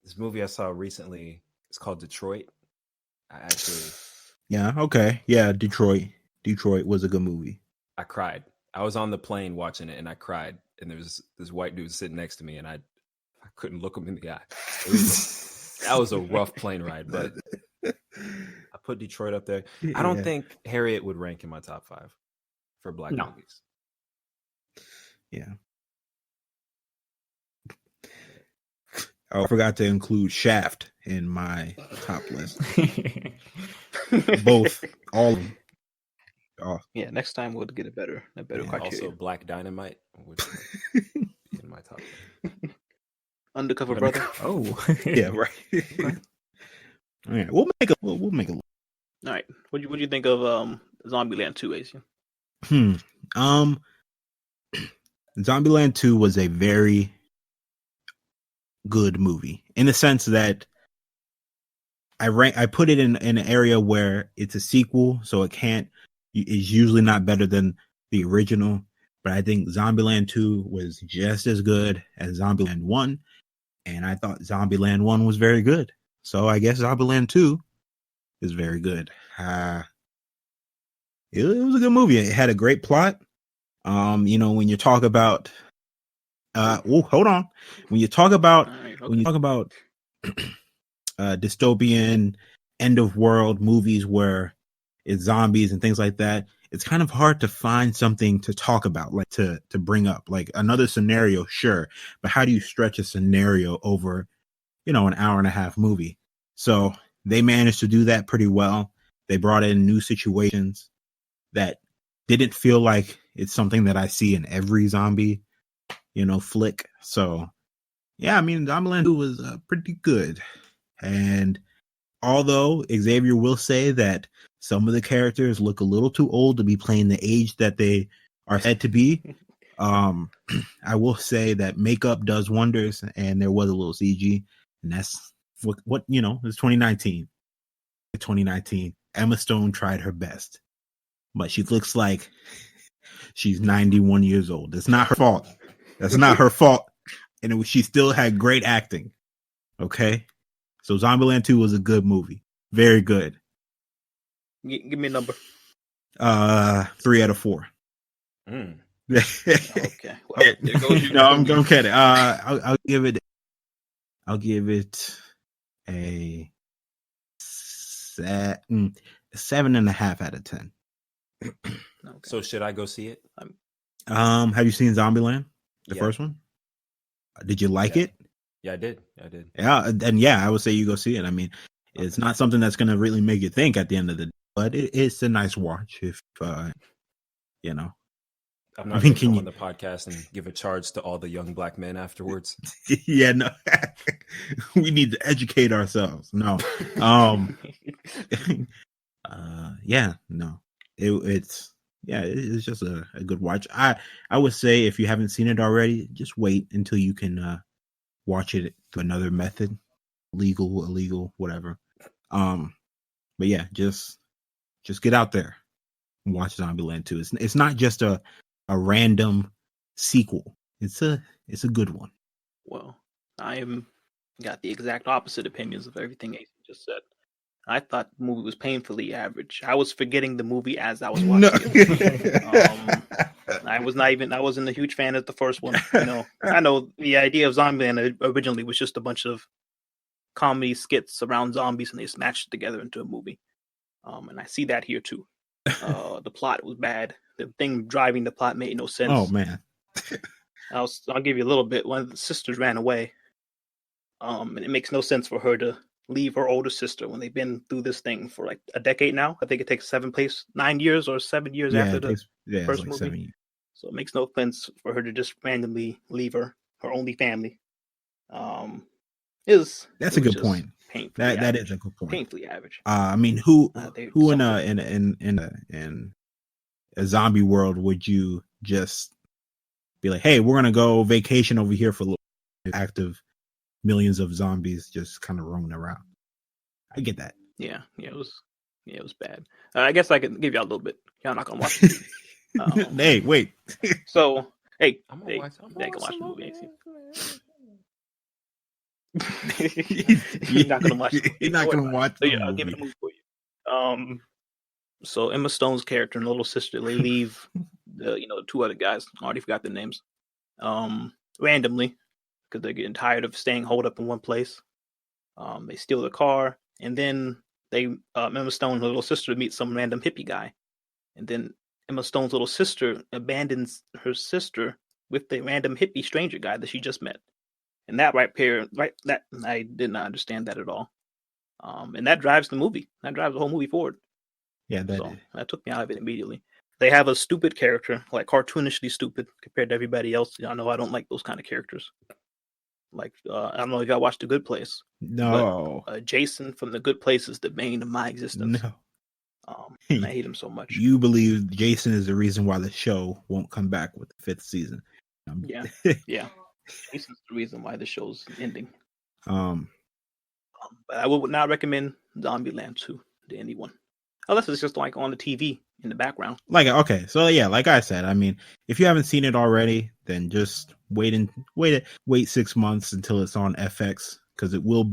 S1: This movie I saw recently, it's called Detroit. I actually,
S3: Yeah. Okay. Yeah. Detroit. Detroit was a good movie.
S1: I cried. I was on the plane watching it and I cried. And there was this white dude sitting next to me and I couldn't look him in the eye. That was a rough plane ride, but I put Detroit up there. I don't think Harriet would rank in my top 5 for black movies.
S3: Yeah. I forgot to include Shaft in my top list. Both, all of them. Oh.
S2: Yeah, next time we'll get a better criteria.
S1: Also, Black Dynamite would be in my top 5.
S2: Undercover Brother.
S4: Oh,
S3: Yeah, right.
S4: Okay.
S3: All right, we'll make a list.
S2: All right, what do you think of Zombieland 2, Asian?
S3: Zombieland 2 was a very good movie in the sense that I put it in an area where it's a sequel, so it's usually not better than the original. But I think Zombieland 2 was just as good as Zombieland 1, and I thought Zombieland 1 was very good. So I guess Zombieland 2 is very good. It was a good movie. It had a great plot. When you talk about hold on. When you talk about dystopian end of world movies where it's zombies and things like that, it's kind of hard to find something to talk about, like to bring up, like another scenario, sure, but how do you stretch a scenario over, an hour and a half movie? So they managed to do that pretty well. They brought in new situations that didn't feel like it's something that I see in every zombie, flick. So yeah, I mean, Zombieland 2 was pretty good. And although Xavier will say that some of the characters look a little too old to be playing the age that they are said to be, I will say that makeup does wonders, and there was a little CG, and that's what it's 2019. 2019, Emma Stone tried her best, but she looks like she's 91 years old. It's not her fault. That's not her fault. And she still had great acting. Okay. So Zombieland 2 was a good movie. Very good.
S2: Give me a number.
S3: 3 out of 4.
S2: Okay. Well, there goes you.
S3: No, I'm kidding. I'll give it a 7.5 out of 10.
S2: Okay.
S1: So should I go see it?
S3: Have you seen Zombieland? The first one? Did you like it?
S1: Yeah, I did.
S3: Yeah, and yeah, I would say you go see it. I mean, it's not something that's going to really make you think at the end of the day, but it's a nice watch if,
S1: I'm not
S3: I mean,
S1: going to come on the podcast and give a charge to all the young black men afterwards.
S3: Yeah, no, we need to educate ourselves. No, yeah, no, it's just a good watch. I would say if you haven't seen it already, just wait until you can watch it through another method, legal, illegal, whatever. But yeah, just get out there and watch Zombieland 2. It's not just a random sequel. It's a good one.
S2: Well, I got the exact opposite opinions of everything Ace just said. I thought the movie was painfully average. I was forgetting the movie as I was watching it. I wasn't a huge fan of the first one. I know the idea of Zombieland originally was just a bunch of comedy skits around zombies and they smashed it together into a movie. And I see that here too. The plot was bad. The thing driving the plot made no sense.
S3: Oh man.
S2: I'll give you a little bit. One of the sisters ran away. And it makes no sense for her to leave her older sister when they've been through this thing for like a decade now. I think it takes 9 years or 7 years after the first movie. 7 years. So it makes no sense for her to just randomly leave her only family. That's
S3: a good point. That is a good point.
S2: Painfully average.
S3: I mean, who in a zombie world would you just be like, hey, we're gonna go vacation over here for a little active millions of zombies just kind of roaming around? I get that.
S2: Yeah, it was bad. I guess I can give y'all a little bit. Y'all not gonna watch it.
S3: Hey, wait.
S2: So, hey,
S1: I'm
S2: they
S1: gonna
S2: can watch the movie.
S3: You're not gonna watch it. You're not gonna watch the movie.
S2: I'll give it a movie for you. So Emma Stone's character and little sister, they leave the two other guys. I already forgot their names. Randomly, because they're getting tired of staying holed up in one place. They steal the car, and then Emma Stone's little sister meets some random hippie guy, and then Emma Stone's little sister abandons her sister with the random hippie stranger guy that she just met. And that that I did not understand that at all. And that drives the movie. That drives the whole movie forward.
S3: Yeah,
S2: that took me out of it immediately. They have a stupid character, like cartoonishly stupid compared to everybody else. I know I don't like those kind of characters. Like I don't know if y'all watched The Good Place.
S3: No.
S2: But, Jason from The Good Place is the bane of my existence.
S3: No.
S2: I hate him so much.
S3: You believe Jason is the reason why the show won't come back with the 5th season?
S2: Yeah. Jason's the reason why the show's ending. But I would not recommend Zombieland 2 to anyone, unless it's just like on the TV in the background.
S3: Like, okay, so yeah, like I said, I mean, if you haven't seen it already, then just wait 6 months until it's on FX, because that will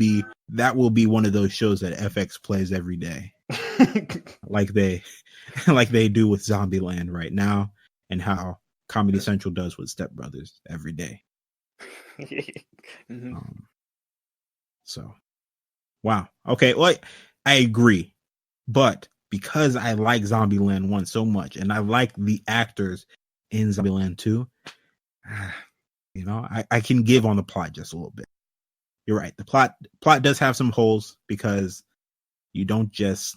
S3: be one of those shows that FX plays every day, like they do with Zombieland right now, and how Comedy Central does with Step Brothers every day.
S2: Mm-hmm.
S3: So, wow. Okay, well, I agree, but because I like Zombieland 1 so much, and I like the actors in Zombieland 2, I can give on the plot just a little bit. You're right. The plot does have some holes, because you don't just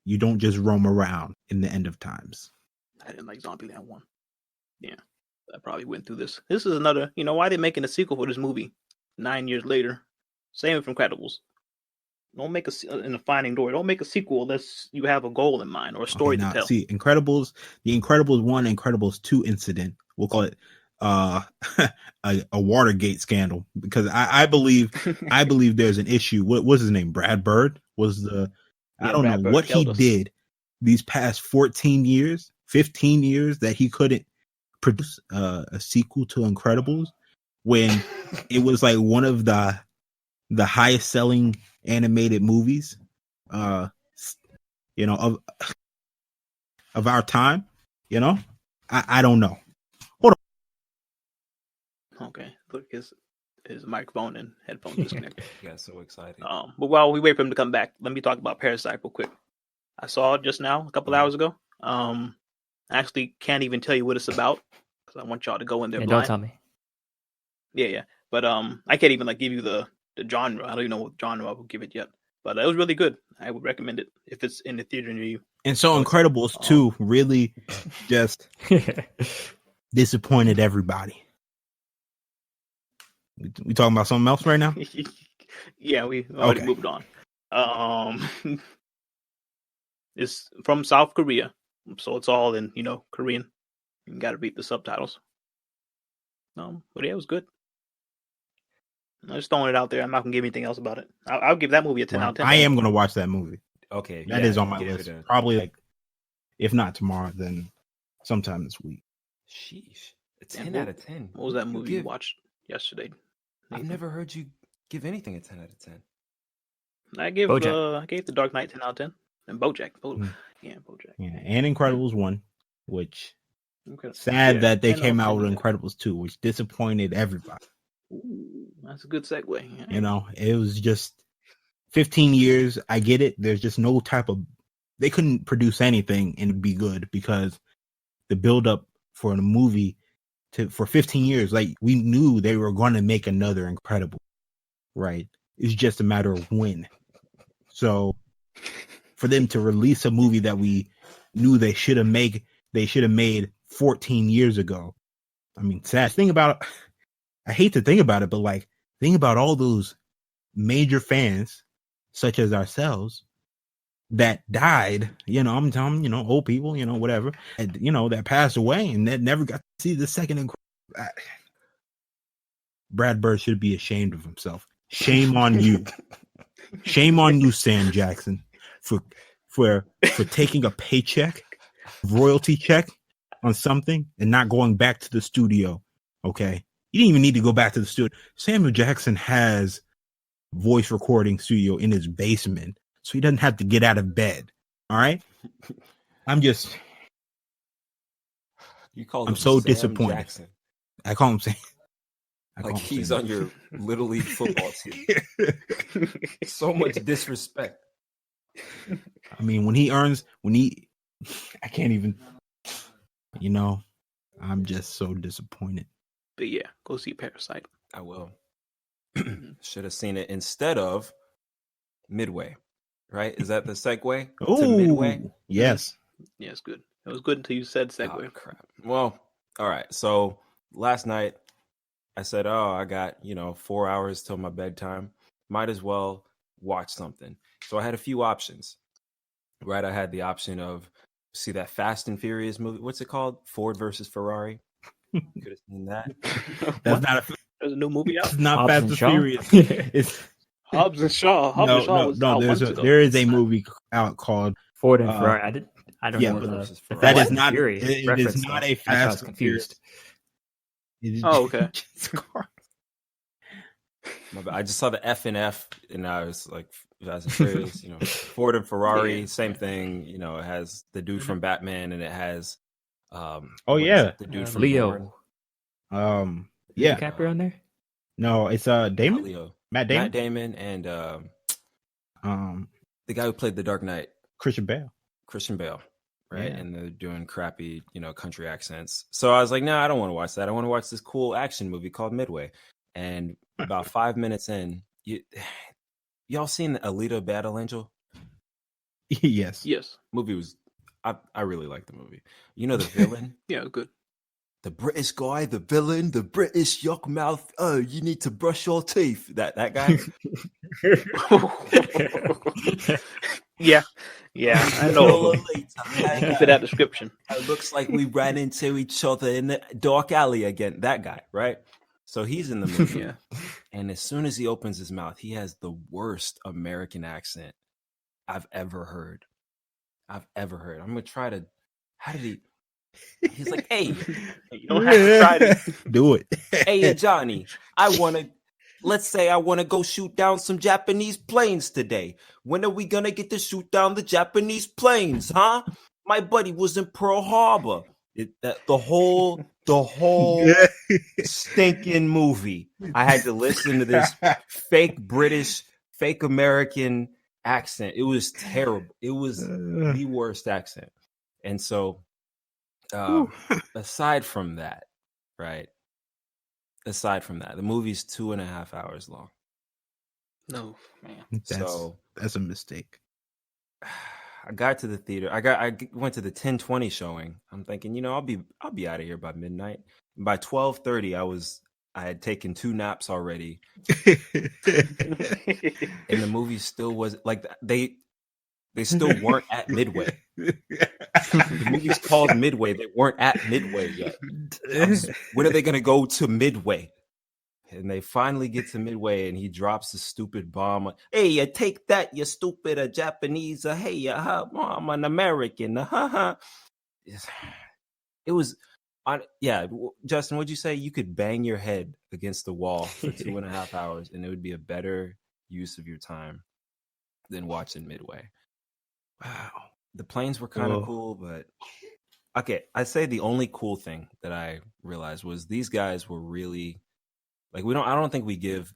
S3: roam around in the end of times.
S2: I didn't like Zombieland 1. Yeah, I probably went through this. This is another, why they're making a sequel for this movie 9 years later. Same with Incredibles. Don't make in a Finding Dory. Don't make a sequel unless you have a goal in mind or a story to tell.
S3: See, the Incredibles 1, Incredibles 2 incident, we'll call it a Watergate scandal, because I believe there's an issue. What was his name? Brad Bird was I don't know what he did these past 15 years that he couldn't produce a sequel to Incredibles, when it was like one of the highest selling animated movies of our time. I don't know. Hold
S2: on. Okay, look, his microphone and headphones disconnected.
S1: Yeah, so excited.
S2: But while we wait for him to come back, let me talk about Parasite real quick. I saw it just now, a couple hours ago. I actually can't even tell you what it's about, because I want y'all to go in there blind.
S4: Don't tell me.
S2: Yeah. But I can't even give you the genre. I don't even know what genre I will give it yet. But it was really good. I would recommend it if it's in the theater near you.
S3: And so Incredibles 2 really just disappointed everybody. We talking about something else right now?
S2: Yeah, we already moved on. It's from South Korea, so it's all in Korean. You got to read the subtitles. But yeah, it was good. I'm just throwing it out there. I'm not gonna give anything else about it. I'll give that movie a 10 out of 10.
S3: I am gonna watch that movie.
S1: Okay,
S3: that is on my list. Probably if not tomorrow, then sometime this week.
S1: Sheesh, a 10 out of 10.
S2: What was that movie you watched yesterday?
S1: I've never heard you give anything a 10 out of 10.
S2: I gave The Dark Knight 10 out of 10, and BoJack. Yeah, BoJack.
S3: Yeah, and Incredibles 1, which sad that they came out with Incredibles 2, which disappointed everybody.
S2: Ooh, that's a good segue.
S3: It was just 15 years. I get it. There's just no they couldn't produce anything and be good, because the build up for a movie for 15 years. Like, we knew they were going to make another Incredible, right? It's just a matter of when. So for them to release a movie that we knew they should have made 14 years ago. I mean, sad thing about it, I hate to think about it, but like, think about all those major fans, such as ourselves, that died, I'm telling, old people, whatever, and, that passed away and that never got to see the second. Brad Bird should be ashamed of himself. Shame on you. Shame on you, Sam Jackson, for taking a paycheck, royalty check on something and not going back to the studio. Okay. You didn't even need to go back to the studio. Samuel Jackson has voice recording studio in his basement, so he doesn't have to get out of bed. All right. I'm so
S1: Sam
S3: disappointed.
S1: Jackson.
S3: I call him Sam.
S1: Like he's on your little league football team. So much disrespect.
S3: I mean, I can't even, I'm just so disappointed.
S2: But yeah, go see Parasite.
S1: I will. Should have seen it instead of Midway. Right? Is that the segue to Midway?
S3: Yes.
S2: Yeah, it's good. It was good until you said segue.
S1: Oh, crap. Well, all right. So last night I said, I got, 4 hours till my bedtime. Might as well watch something. So I had a few options, right? I had the option of see that Fast and Furious movie. What's it called? Ford versus Ferrari. Could have seen that.
S2: There's a new movie out.
S3: It's not
S4: Hobbs
S3: Fast
S4: and
S3: and
S4: Shaw?
S3: Furious. It's
S2: Hobbs and Shaw. Hobbs and Shaw was out months ago.
S3: there is a movie out called
S4: Ford and Ferrari. I don't know
S1: versus
S4: the
S1: Ferrari.
S3: that is
S4: Fast and
S3: not
S4: Furious
S3: it
S4: reference,
S3: is not
S4: though.
S3: a
S4: That's why I was
S3: Fast and Furious.
S4: confused.
S2: Oh, okay.
S1: My bad. I just saw the F and F, and I was like, Fast and Furious. Ford and Ferrari, same thing. It has the dude from Batman, and it has the dude from
S4: Leo.
S1: Bourne.
S3: Yeah.
S4: DiCaprio on there?
S3: No, it's
S1: Not
S3: Damon.
S1: Leo.
S3: Matt Damon.
S1: Matt Damon and the guy who played the Dark Knight,
S3: Christian Bale.
S1: right?
S3: Yeah.
S1: And they're doing crappy, country accents. So I was like, no, I don't want to watch that. I want to watch this cool action movie called Midway. And about 5 minutes in, y'all seen Alita Battle Angel?
S3: Yes.
S1: Movie was, I really like the movie. The villain?
S2: Yeah, good.
S1: The British guy, the villain, the British yuck mouth. Oh, you need to brush your teeth. That guy.
S2: Yeah, I know. For that description,
S1: It looks like we ran into each other in the dark alley again. That guy, right? So he's in the movie,
S2: Yeah.
S1: And as soon as he opens his mouth, he has the worst American accent I've ever heard. I'm gonna try to. How did he? He's like, hey,
S2: you don't have to try to
S3: do it.
S1: Hey, Johnny, let's say I want to go shoot down some Japanese planes today. When are we going to get to shoot down the Japanese planes, huh? My buddy was in Pearl Harbor. The whole stinking movie. I had to listen to this fake British, fake American accent. It was terrible. It was the worst accent. And so, aside from that, the movie's 2.5 hours long.
S2: No, man.
S3: That's a mistake.
S1: I got to the theater. I went to the 10:20 showing. I'm thinking, I'll be out of here by midnight. By 12:30, I had taken 2 naps already, and the movie still was like they still weren't at Midway. The movie's called Midway. They weren't at Midway yet. When are they going to go to Midway? And they finally get to Midway, and he drops the stupid bomb. Hey, take that, you stupid Japanese. Hey, I'm an American. It was, Justin, what'd you say? You could bang your head against the wall for 2.5 hours, and it would be a better use of your time than watching Midway. Wow. The planes were kind of cool, but okay. I'd say the only cool thing that I realized was these guys were really like, I don't think we give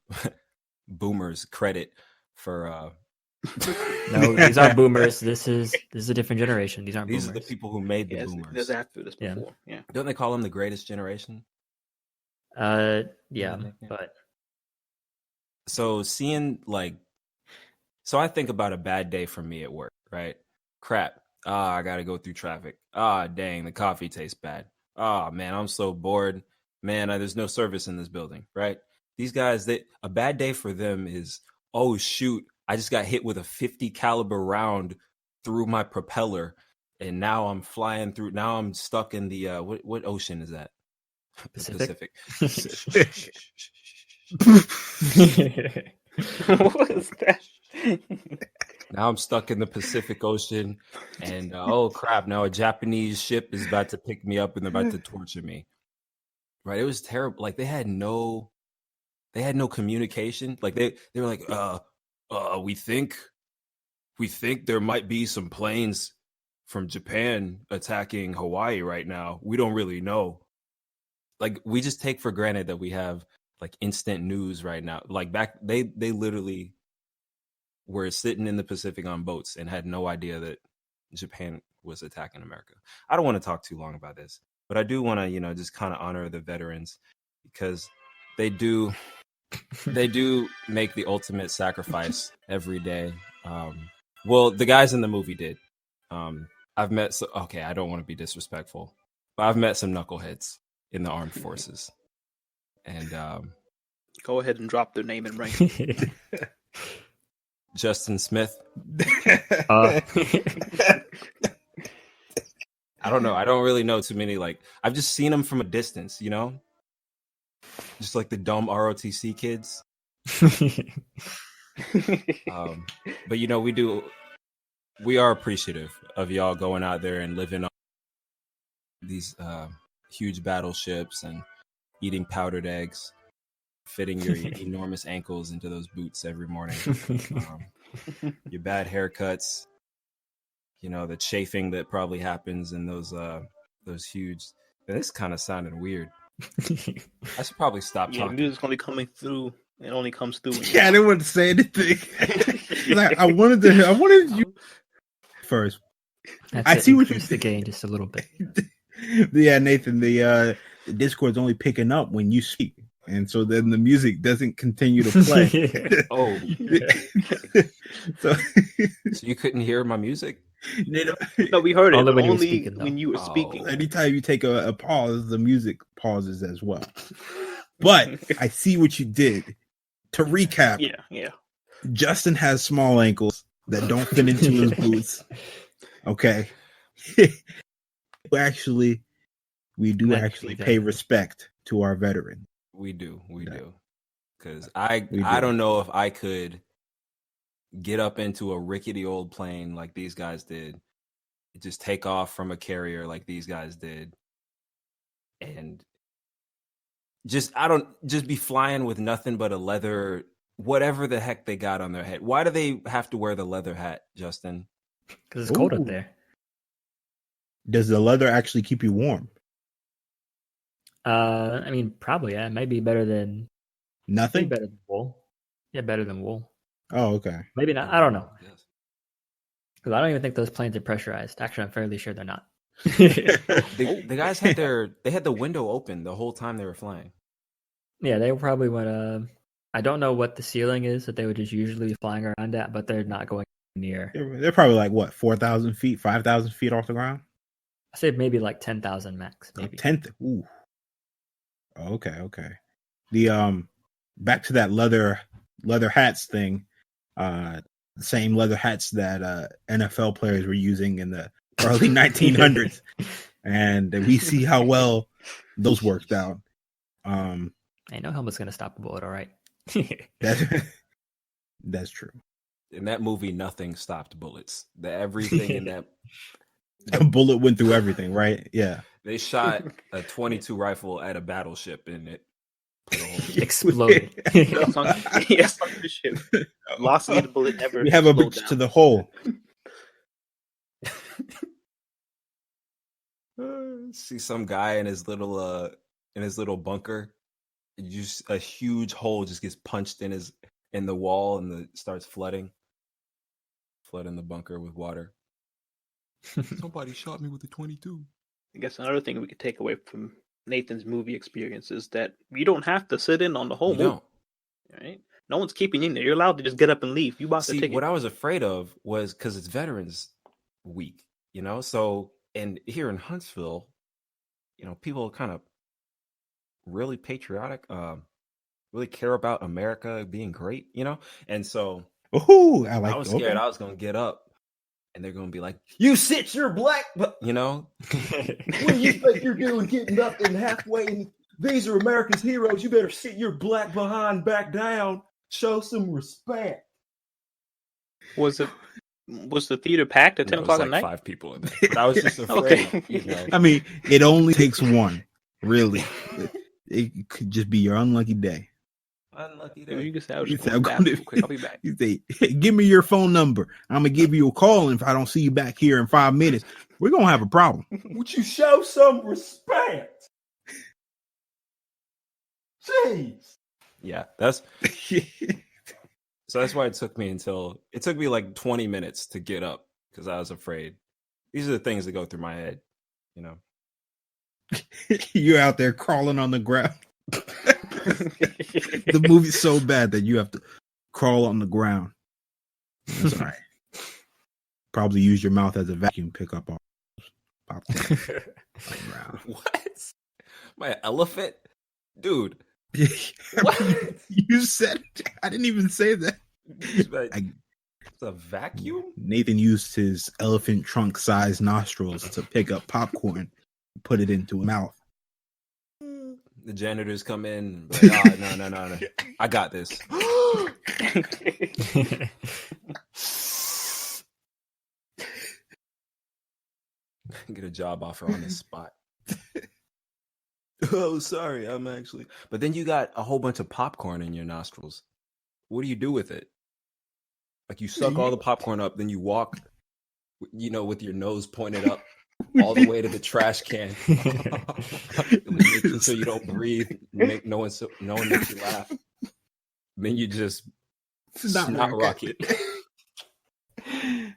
S1: boomers credit for,
S4: No, these are boomers. This is a different generation. These aren't boomers.
S1: These are the people who made the boomers.
S2: There's after this before. Yeah.
S1: Don't they call them the greatest generation?
S4: Yeah, but
S1: so seeing so I think about a bad day for me at work, right? Crap. I got to go through traffic. Dang, the coffee tastes bad. Man, I'm so bored. Man, there's no service in this building, right? These guys, a bad day for them is, oh shoot, I just got hit with a 50 caliber round through my propeller, and now I'm flying through. Now I'm stuck in the what ocean is that?
S4: Pacific.
S2: What is that?
S1: Now I'm stuck in the Pacific Ocean, and oh crap! Now a Japanese ship is about to pick me up, and they're about to torture me. Right? It was terrible. Like they had no communication. Like they were like, we think there might be some planes from Japan attacking Hawaii right now. We don't really know. Like we just take for granted that we have like instant news right now. Like back, they literally were sitting in the Pacific on boats and had no idea that Japan was attacking America. I don't want to talk too long about this, but I do want to, just kind of honor the veterans because they do make the ultimate sacrifice every day. Well, the guys in the movie did. I've met, I don't want to be disrespectful, but I've met some knuckleheads in the armed forces. And
S2: go ahead and drop their name and rank.
S1: Justin Smith. I don't know. I don't really know too many. Like I've just seen them from a distance, just like the dumb ROTC kids. But we are appreciative of y'all going out there and living on these huge battleships and eating powdered eggs, fitting your enormous ankles into those boots every morning. Your bad haircuts, the chafing that probably happens in those huge. This kind of sounded weird. I should probably stop talking.
S2: Music's only coming through. It only comes through.
S3: I didn't want to say anything. I wanted you first. I see what you
S4: the gain just a little bit.
S3: Yeah, Nathan. The Discord's only picking up when you speak, and so then the music doesn't continue to play.
S1: Oh,
S3: so
S1: you couldn't hear my music?
S2: No, we heard it only
S4: when
S2: you were speaking.
S3: Anytime you take a pause, the music pauses as well. But I see what you did. To recap,
S2: yeah.
S3: Justin has small ankles that don't fit into his boots. Okay. We do pay respect to our veteran.
S1: We do. Because I don't know if I could get up into a rickety old plane like these guys did, just take off from a carrier like these guys did, and just be flying with nothing but a leather, whatever the heck they got on their head. Why do they have to wear the leather hat, Justin?
S4: Because it's cold up there.
S3: Does the leather actually keep you warm?
S4: I mean, probably, yeah. Maybe better than
S3: nothing.
S4: Better than wool. Yeah, better than wool.
S3: Oh, okay.
S4: Maybe not. I don't know. Because I don't even think those planes are pressurized. Actually, I'm fairly sure they're not.
S1: The guys had the window open the whole time they were flying.
S4: Yeah, they probably went. I don't know what the ceiling is that they would just usually be flying around at, but they're not going near.
S3: They're probably like what, 4,000 feet, 5,000 feet off the ground.
S4: I say maybe like 10,000 max. Maybe
S3: 10th. Ooh. Okay. The back to that leather hats thing. The same leather hats that NFL players were using in the early 1900s, and we see how well those worked out.
S4: Hey, no helmet's gonna stop a bullet, all right.
S3: That's true.
S1: In that movie, nothing stopped bullets. Everything in that
S3: a bullet went through everything, right? Yeah.
S1: They shot a .22 rifle at a battleship and it
S4: exploded.
S2: Yes, the ship. Velocity of the bullet never.
S3: We have a bridge to the hole.
S1: See some guy in his little bunker. Just a huge hole just gets punched in the wall and starts flooding the bunker with water. Somebody shot me with a .22.
S2: I guess another thing we could take away from Nathan's movie experiences that you don't have to sit in on the whole
S1: You
S2: movie.
S1: don't.
S2: Right? No one's keeping you in there. You're allowed to just get up and leave. You bought the
S1: See,
S2: ticket.
S1: what I was afraid of was because it's Veterans Week, So, and here in Huntsville, people kind of really patriotic, really care about America being great, And so,
S3: I
S1: was scared I was gonna get up, and they're gonna be like, "You sit your black," what do you think you're doing, getting up and halfway? And these are America's heroes. You better sit your black behind back down. Show some respect.
S2: Was the theater packed at 10 o'clock at night?
S1: 5 people in there. But I was just afraid.
S2: Okay.
S3: I mean, it only takes one. Really, it could just be your unlucky day.
S1: Unlucky day.
S2: You can say, I'll be back.
S3: You say, hey, give me your phone number. I'm gonna give you a call, and if I don't see you back here in 5 minutes, we're gonna have a problem.
S1: Would you show some respect? Jeez. Yeah, that's so that's why it took me like 20 minutes to get up because I was afraid. These are the things that go through my head,
S3: You're out there crawling on the ground. The movie's so bad that you have to crawl on the ground. That's all right. Probably use your mouth as a vacuum, pick up all popcorn.
S1: What? My elephant? Dude.
S3: What? You said it. I didn't even say that.
S1: It's a vacuum?
S3: Nathan used his elephant trunk sized nostrils to pick up popcorn, put it into his mouth.
S1: The janitors come in. Like, no. I got this. Get a job offer on the spot. Oh, sorry, I'm actually. But then you got a whole bunch of popcorn in your nostrils. What do you do with it? Like you suck all the popcorn up, then you walk, with your nose pointed up all the way to the trash can, so you don't breathe. Make no one makes you laugh. Then you just snot rocket. A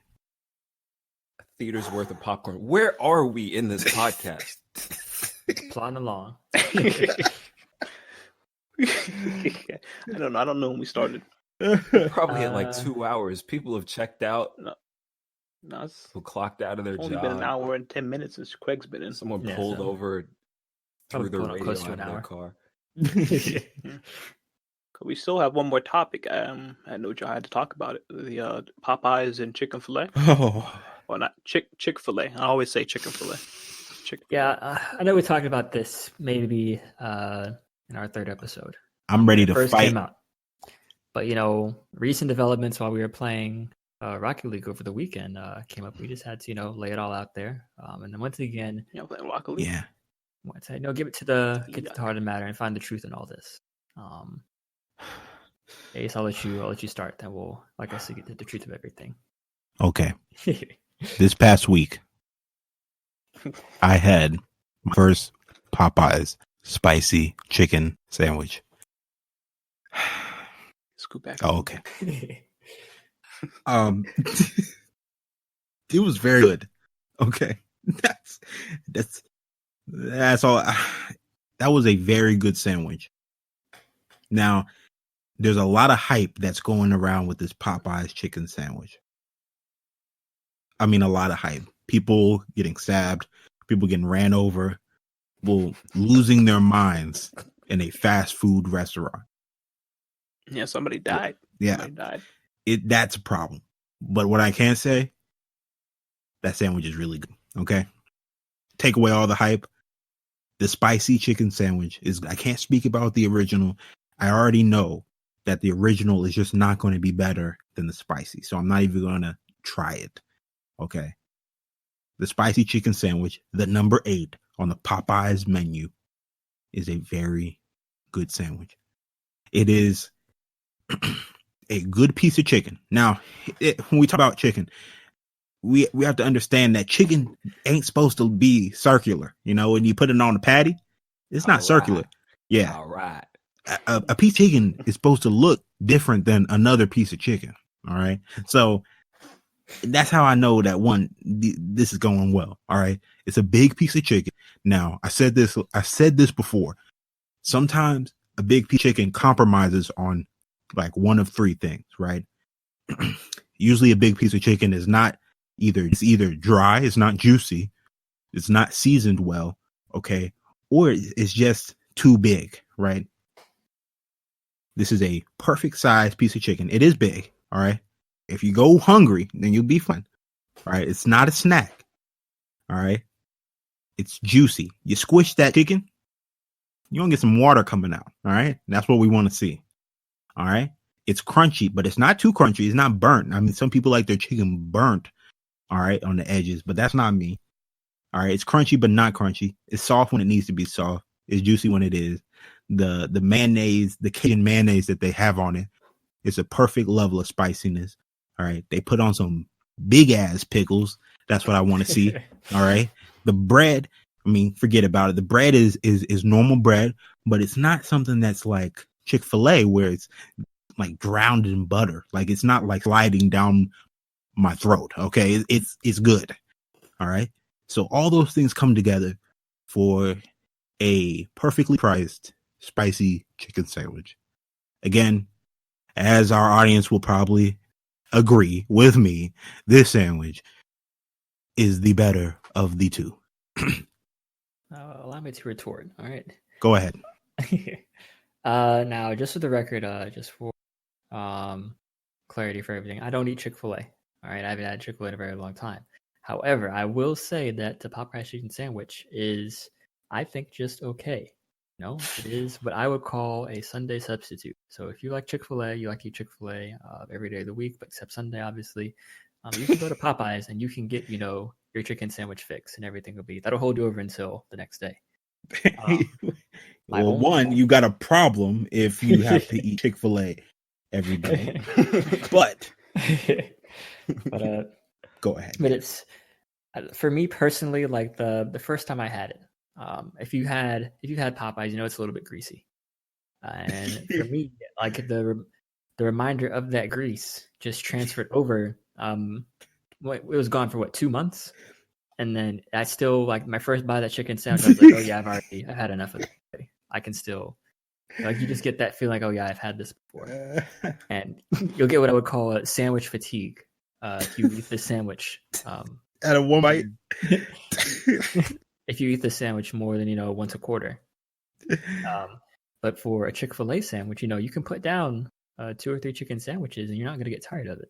S1: theater's worth of popcorn. Where are we in this podcast?
S4: Plodding along.
S2: I don't know when we started.
S1: Probably at like 2 hours. People have checked out.
S2: No, it's
S1: who clocked out of their
S2: only
S1: job.
S2: been an hour and 10 minutes since Craig's been in.
S1: Someone pulled over, threw their radio out of their car.
S2: We still have one more topic. I know y'all had to talk about it. The Popeyes and Chick-Fil-A.
S3: Oh,
S2: Or not Chick-Fil-A. I always say Chick-Fil-A.
S4: Yeah, I know we talked about this maybe in our third episode.
S3: I'm ready to
S4: first
S3: fight.
S4: Came out. But recent developments while we were playing Rocket League over the weekend came up. We just had to lay it all out there. And then once again,
S2: playing Rocket League.
S3: Yeah.
S4: Once I give it to the heart of the matter and find the truth in all this. Ace, I'll let you start. Then we'll, like I said, get to the truth of everything.
S3: Okay. This past week, I had my first Popeyes spicy chicken sandwich.
S2: Scoop back.
S3: Oh, okay. It was very good. Okay. That's all. That was a very good sandwich. Now, there's a lot of hype that's going around with this Popeyes chicken sandwich. I mean, a lot of hype. People getting stabbed, people getting ran over, people losing their minds in a fast food restaurant.
S2: Yeah, somebody died.
S3: Yeah.
S2: Somebody died.
S3: That's a problem. But what I can say, that sandwich is really good. Okay. Take away all the hype. The spicy chicken sandwich is, I can't speak about the original. I already know that the original is just not going to be better than the spicy. So I'm not even going to try it. Okay. The spicy chicken sandwich, the number 8 on the Popeyes menu, is a very good sandwich. It is a good piece of chicken. Now, when we talk about chicken, we have to understand that chicken ain't supposed to be circular. When you put it on a patty, it's not circular. Yeah.
S1: All right.
S3: A piece of chicken is supposed to look different than another piece of chicken. All right. So that's how I know that this is going well. All right. It's a big piece of chicken. Now, I said this before. Sometimes a big piece of chicken compromises on like one of three things, right? Usually a big piece of chicken is not it's either dry, it's not juicy, it's not seasoned well, okay, or it's just too big, right? This is a perfect size piece of chicken. It is big, all right? If you go hungry, then you'll be fine, all right? It's not a snack, all right? It's juicy. You squish that chicken, you're going to get some water coming out, all right? That's what we want to see, all right? It's crunchy, but it's not too crunchy. It's not burnt. I mean, some people like their chicken burnt, all right, on the edges, but that's not me. All right, it's crunchy, but not crunchy. It's soft when it needs to be soft. It's juicy when it is. The mayonnaise, the Cajun mayonnaise that they have on it, it's a perfect level of spiciness. All right, they put on some big ass pickles. That's what I want to see. All right, the bread, I mean, forget about it. The bread is normal bread, but it's not something that's like Chick-Fil-A where it's like drowned in butter. Like it's not like sliding down my throat. Okay, it's good. All right. So all those things come together for a perfectly priced spicy chicken sandwich. Again, as our audience will probably agree with me, this sandwich is the better of the two.
S4: Allow me to retort. All right.
S3: Go ahead.
S4: Now, just for the record, just for clarity for everything, I don't eat Chick-fil-A. All right. I haven't had Chick-fil-A in a very long time. However, I will say that the Popeyes chicken sandwich is, I think, just okay. No, it is what I would call a Sunday substitute. So if you like Chick-fil-A, you like to eat Chick-fil-A every day of the week, but except Sunday, obviously, you can go to Popeyes and you can get, your chicken sandwich fix and everything that'll hold you over until the next day.
S3: Well, one, you got a problem if you have to eat Chick-fil-A every day, but go ahead.
S4: But it's, for me personally, like the first time I had it, if you had Popeyes, it's a little bit greasy, and for me, like the reminder of that grease just transferred over. It was gone for 2 months, and then I still, like, my first bite of that chicken sandwich, I was like, oh yeah, I've had enough of it. I can still, like, you just get that feeling like, oh yeah, I've had this before, and you'll get what I would call a sandwich fatigue if you eat the sandwich
S3: at a one bite.
S4: If you eat the sandwich more than once a quarter. But for a Chick-fil-A sandwich, you can put down 2 or 3 chicken sandwiches and you're not going to get tired of it.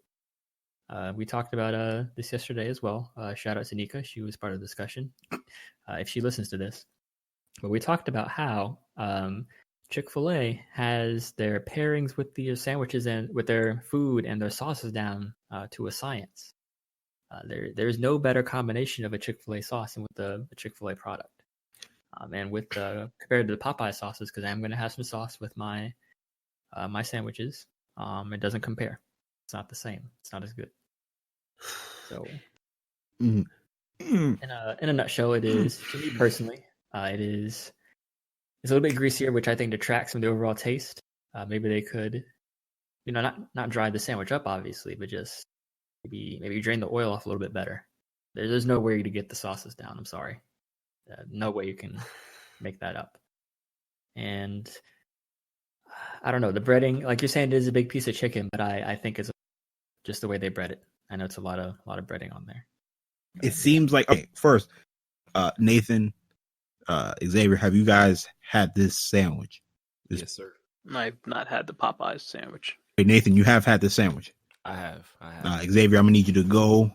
S4: We talked about this yesterday as well. Shout out to Nika. She was part of the discussion, if she listens to this. But we talked about how Chick-fil-A has their pairings with the sandwiches and with their food and their sauces down to a science. There's no better combination of a Chick-fil-A sauce than with the Chick-fil-A product. And with compared to the Popeye sauces, because I'm going to have some sauce with my my sandwiches, it doesn't compare. It's not the same. It's not as good. So, in a nutshell, it is, to me personally, it's a little bit greasier, which I think detracts from the overall taste. Maybe they could, not dry the sandwich up, obviously, but just maybe drain the oil off a little bit better. There's no way to get the sauces down. I'm sorry. No way you can make that up. And I don't know, the breading, like you're saying, it is a big piece of chicken, but I think it's just the way they bread it. I know it's a lot of breading on there.
S3: It seems like, okay, first, Nathan, Xavier, have you guys had this sandwich?
S1: Yes, sir.
S2: I've not had the Popeyes sandwich.
S3: Hey, Nathan, you have had the sandwich.
S1: I have.
S3: Xavier, I'm gonna need you to go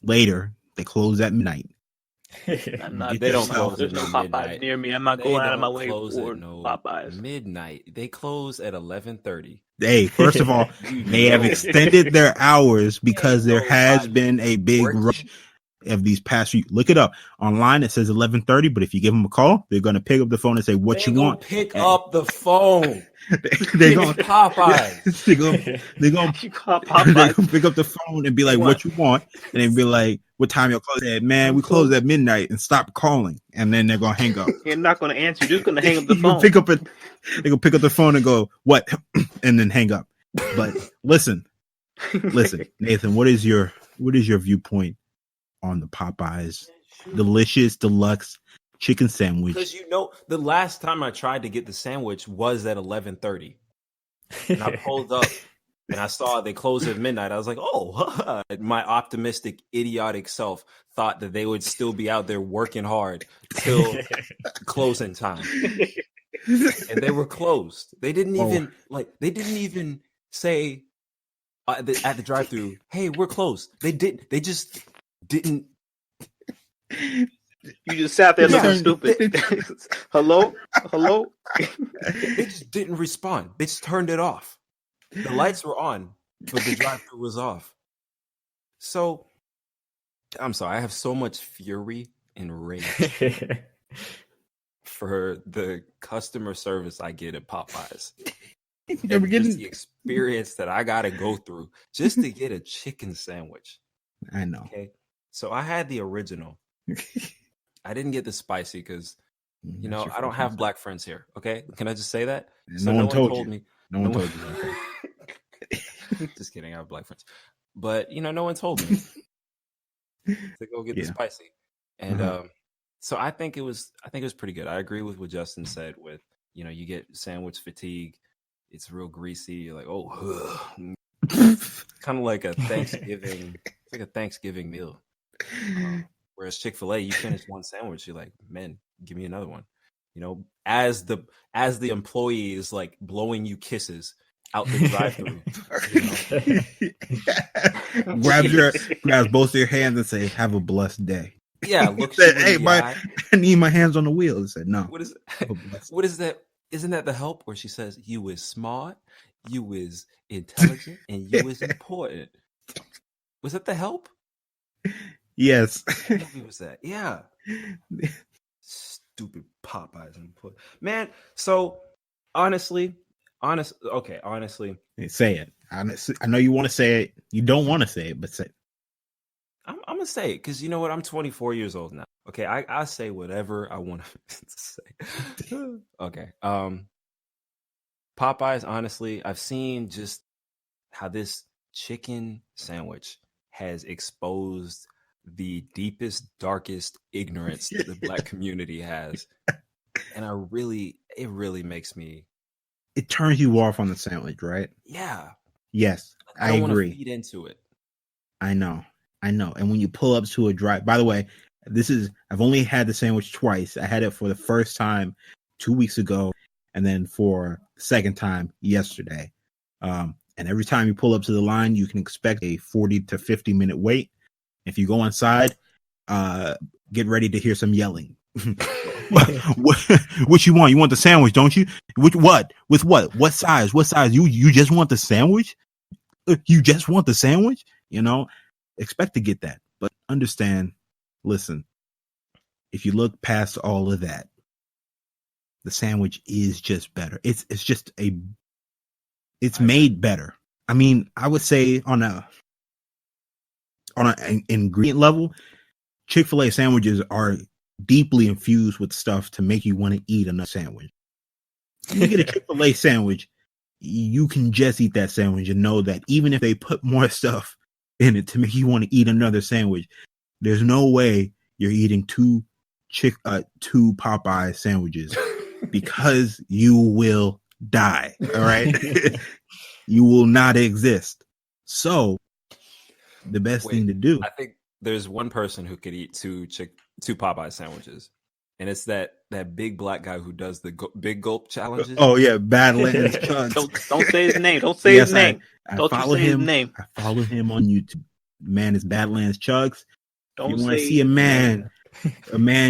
S3: later. They close at midnight.
S2: They don't close. There's no Popeyes near me. I'm not going out of my way for Popeyes.
S1: Midnight. They close at 11:30.
S3: Hey, first of all, they have extended their hours because there has been a big rush of these past few. Look it up online. It says 11:30, but if you give them a call, they're going to pick up the phone and say what you want.
S1: Pick up the phone.
S3: They're going
S1: Popeyes.
S3: They're going to pick up the phone and be like, "What you want?" And then be like, "What time you close?" At man, we close at midnight, and stop calling. And then they're going to hang up.
S2: You're not going to answer. You're just going to hang up the phone.
S3: They're going to pick up the phone and go, "What?" and then hang up. But listen, Nathan, what is your viewpoint on the Popeyes delicious deluxe chicken sandwich.
S1: Because the last time I tried to get the sandwich was at 11:30, and I pulled up and I saw they closed at midnight. I was like, oh, my optimistic, idiotic self thought that they would still be out there working hard till closing time, and they were closed. They didn't even say at the drive-thru, "Hey, we're closed." They just didn't.
S2: You just sat there looking stupid. Hello?
S1: They just didn't respond. They just turned it off. The lights were on, but the drive-thru was off. So, I'm sorry. I have so much fury and rage for the customer service I get at Popeyes. Just the experience that I got to go through just to get a chicken sandwich.
S3: I know.
S1: Okay, so I had the original. I didn't get the spicy because, I don't have black friends here. Okay, can I just say that?
S3: No one told me. No one told you.
S1: Just kidding. I have black friends, but no one told me to go get the spicy, and so I think it was pretty good. I agree with what Justin said. With you get sandwich fatigue. It's real greasy. You're like, oh, kind of like a Thanksgiving. It's like a Thanksgiving meal. Whereas Chick-Fil-A, you finish one sandwich, you're like, man, give me another one. As the employee is like blowing you kisses out the drive-thru,
S3: grabs both of your hands and say, "Have a blessed day."
S1: Yeah, look.
S3: Hey, I need my hands on the wheel. He said, "No."
S1: What is that? Isn't that the help where she says, "You is smart, you is intelligent, and you is important"? Was that the help?
S3: Yes.
S1: What movie was that? Yeah. Stupid Popeyes. Man, so honestly.
S3: Say it. Honestly, I know you want to say it. You don't want to say it, but say it.
S1: I'm going to say it because you know what? I'm 24 years old now. Okay, I say whatever I want to say. Okay. Popeyes, honestly, I've seen just how this chicken sandwich has exposed the deepest, darkest ignorance that the Black community has, and it really makes me.
S3: It turns you off on the sandwich, right?
S1: Yeah.
S3: Yes, I agree.
S1: Want to feed into it.
S3: I know. And when you pull up to a drive, by the way, I've only had the sandwich twice. I had it for the first time 2 weeks ago, and then for the second time yesterday. And every time you pull up to the line, you can expect a 40 to 50 minute wait. If you go inside, get ready to hear some yelling. What you want? You want the sandwich, don't you? What? With what? What size? What size? You just want the sandwich? You just want the sandwich? Expect to get that. But understand, listen, if you look past all of that, the sandwich is just better. It's made better. I mean, I would say on an ingredient level, Chick-fil-A sandwiches are deeply infused with stuff to make you want to eat another sandwich. You get a Chick-fil-A sandwich, you can just eat that sandwich and know that even if they put more stuff in it to make you want to eat another sandwich, there's no way you're eating two Popeye sandwiches because you will die. All right. You will not exist. So the best thing to do.
S1: I think there's one person who could eat two Popeye sandwiches, and it's that big black guy who does the big gulp challenges.
S3: Oh yeah, Badlands Chugs.
S2: Don't say his name. Don't say his name.
S3: Don't follow him. His name. I follow him on YouTube. Man, it's Badlands Chugs.
S2: Don't
S3: you want to see a man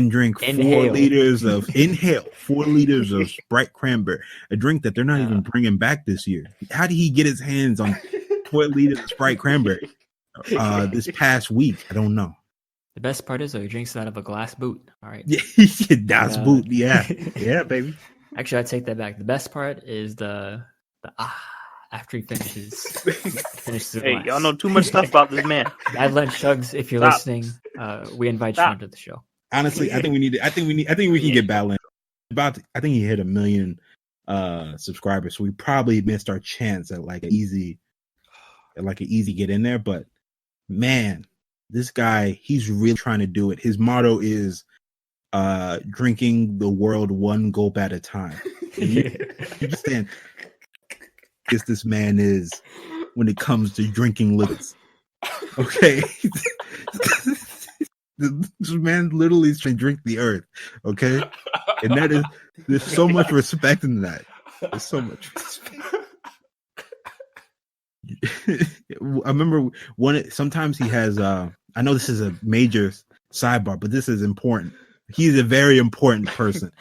S3: drink 4 liters of 4 liters of Sprite cranberry, a drink that they're not even bringing back this year. How did he get his hands on 4 liters of Sprite cranberry this past week? I don't know.
S4: The best part is, though, he drinks it out of a glass boot. All right.
S3: Yeah, das boot. Yeah, yeah, baby.
S4: Actually, I take that back. The best part is the after he finishes.
S2: Hey, y'all know too much stuff about this man.
S4: Badlands Chugs, if you're listening, we invite you onto the show.
S3: Honestly, I think we can get Badlands. I think he hit 1 million subscribers, so we probably missed our chance at an easy get in there. But man, this guy, he's really trying to do it. His motto is drinking the world one gulp at a time. You understand this man is when it comes to drinking liquids. Okay. This man literally is trying to drink the earth. Okay. And there's so much respect in that. There's so much respect. I remember sometimes he has I know this is a major sidebar, but this is important. He's a very important person.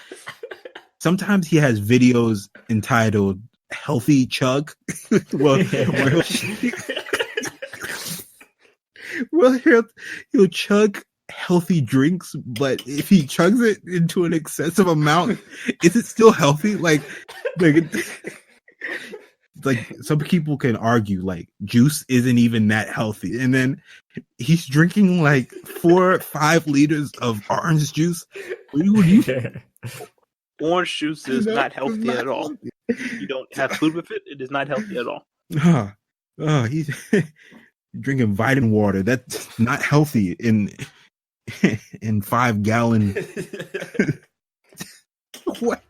S3: Sometimes he has videos entitled Healthy Chug. Well, he'll chug healthy drinks, but if he chugs it into an excessive amount, is it still healthy? Like some people can argue like juice isn't even that healthy, and then he's drinking like 4 or 5 liters of orange juice.
S2: Orange juice is not healthy at all. You don't have food with it, it is not healthy at all.
S3: He's drinking vitamin water. That's not healthy in 5-gallon. What?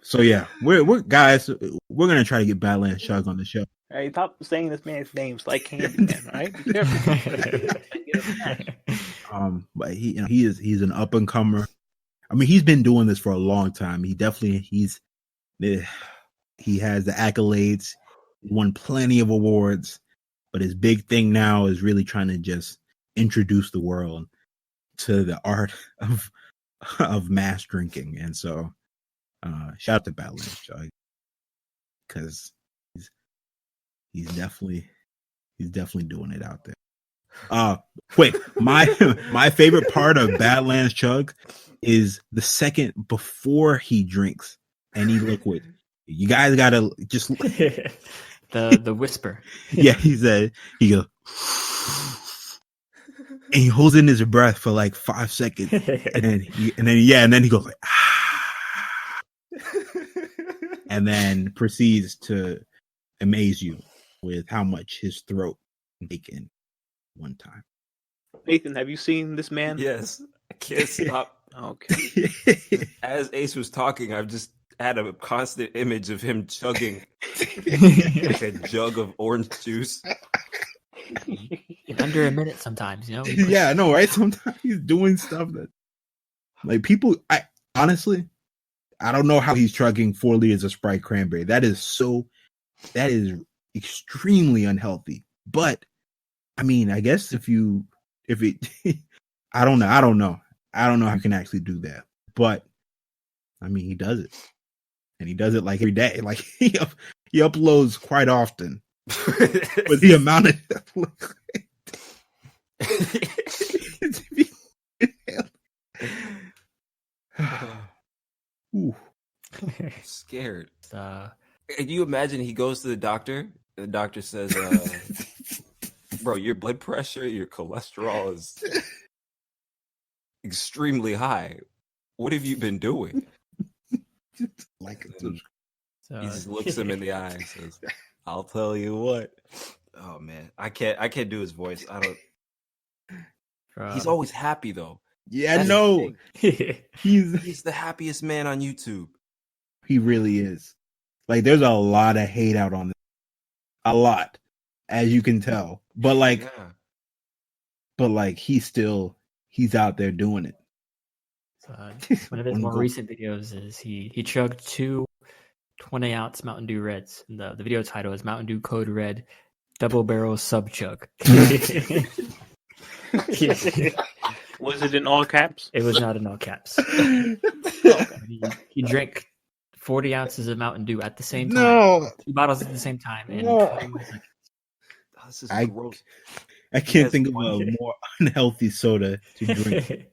S3: So yeah, we're guys. We're gonna try to get Badlands Chug on the show.
S2: Hey, stop saying this man's names like Candyman, right? Be careful.
S3: But he's an up and comer. I mean, he's been doing this for a long time. He has the accolades, won plenty of awards, but his big thing now is really trying to just introduce the world to the art of mass drinking. And so shout out to Badlands Chug, because he's definitely doing it out there. Wait, my favorite part of Badlands Chug is the second before he drinks any liquid. You guys gotta just
S4: the whisper.
S3: Yeah, he goes and he holds in his breath for like 5 seconds, and then he goes like and then proceeds to amaze you with how much his throat can take in one time.
S2: Nathan, have you seen this man?
S1: Yes, I can't stop.
S2: Okay.
S1: As Ace was talking, I've just had a constant image of him chugging like a jug of orange juice.
S4: In under a minute sometimes, you know?
S3: Yeah, I know, right? Sometimes he's doing stuff that like people, I don't know how he's chugging 4 liters of Sprite cranberry. That is extremely unhealthy. But I mean, I guess if it I don't know how you can actually do that. But I mean, he does it. And he does it like every day. Like he uploads quite often. With the amount of
S1: I'm scared. Can you imagine he goes to the doctor? The doctor says, bro, your blood pressure, your cholesterol is extremely high. What have you been doing?
S3: Like
S1: he just looks him in the eye and says, I'll tell you what. Oh man, I can't do his voice. I don't. He's always happy though.
S3: Yeah, no.
S1: He's the happiest man on YouTube.
S3: He really is. Like, there's a lot of hate out on this. A lot, as you can tell. But like he's out there doing it.
S4: One of his more recent videos is he chugged 2 20-ounce Mountain Dew Reds. And the video title is Mountain Dew Code Red Double Barrel Sub Chug.
S2: Was it in all caps?
S4: It was not in all caps. He drank 40 ounces of Mountain Dew at the same time.
S3: No.
S4: 2 bottles at the same time. And
S1: this is gross.
S3: I can't think of a more unhealthy soda to drink.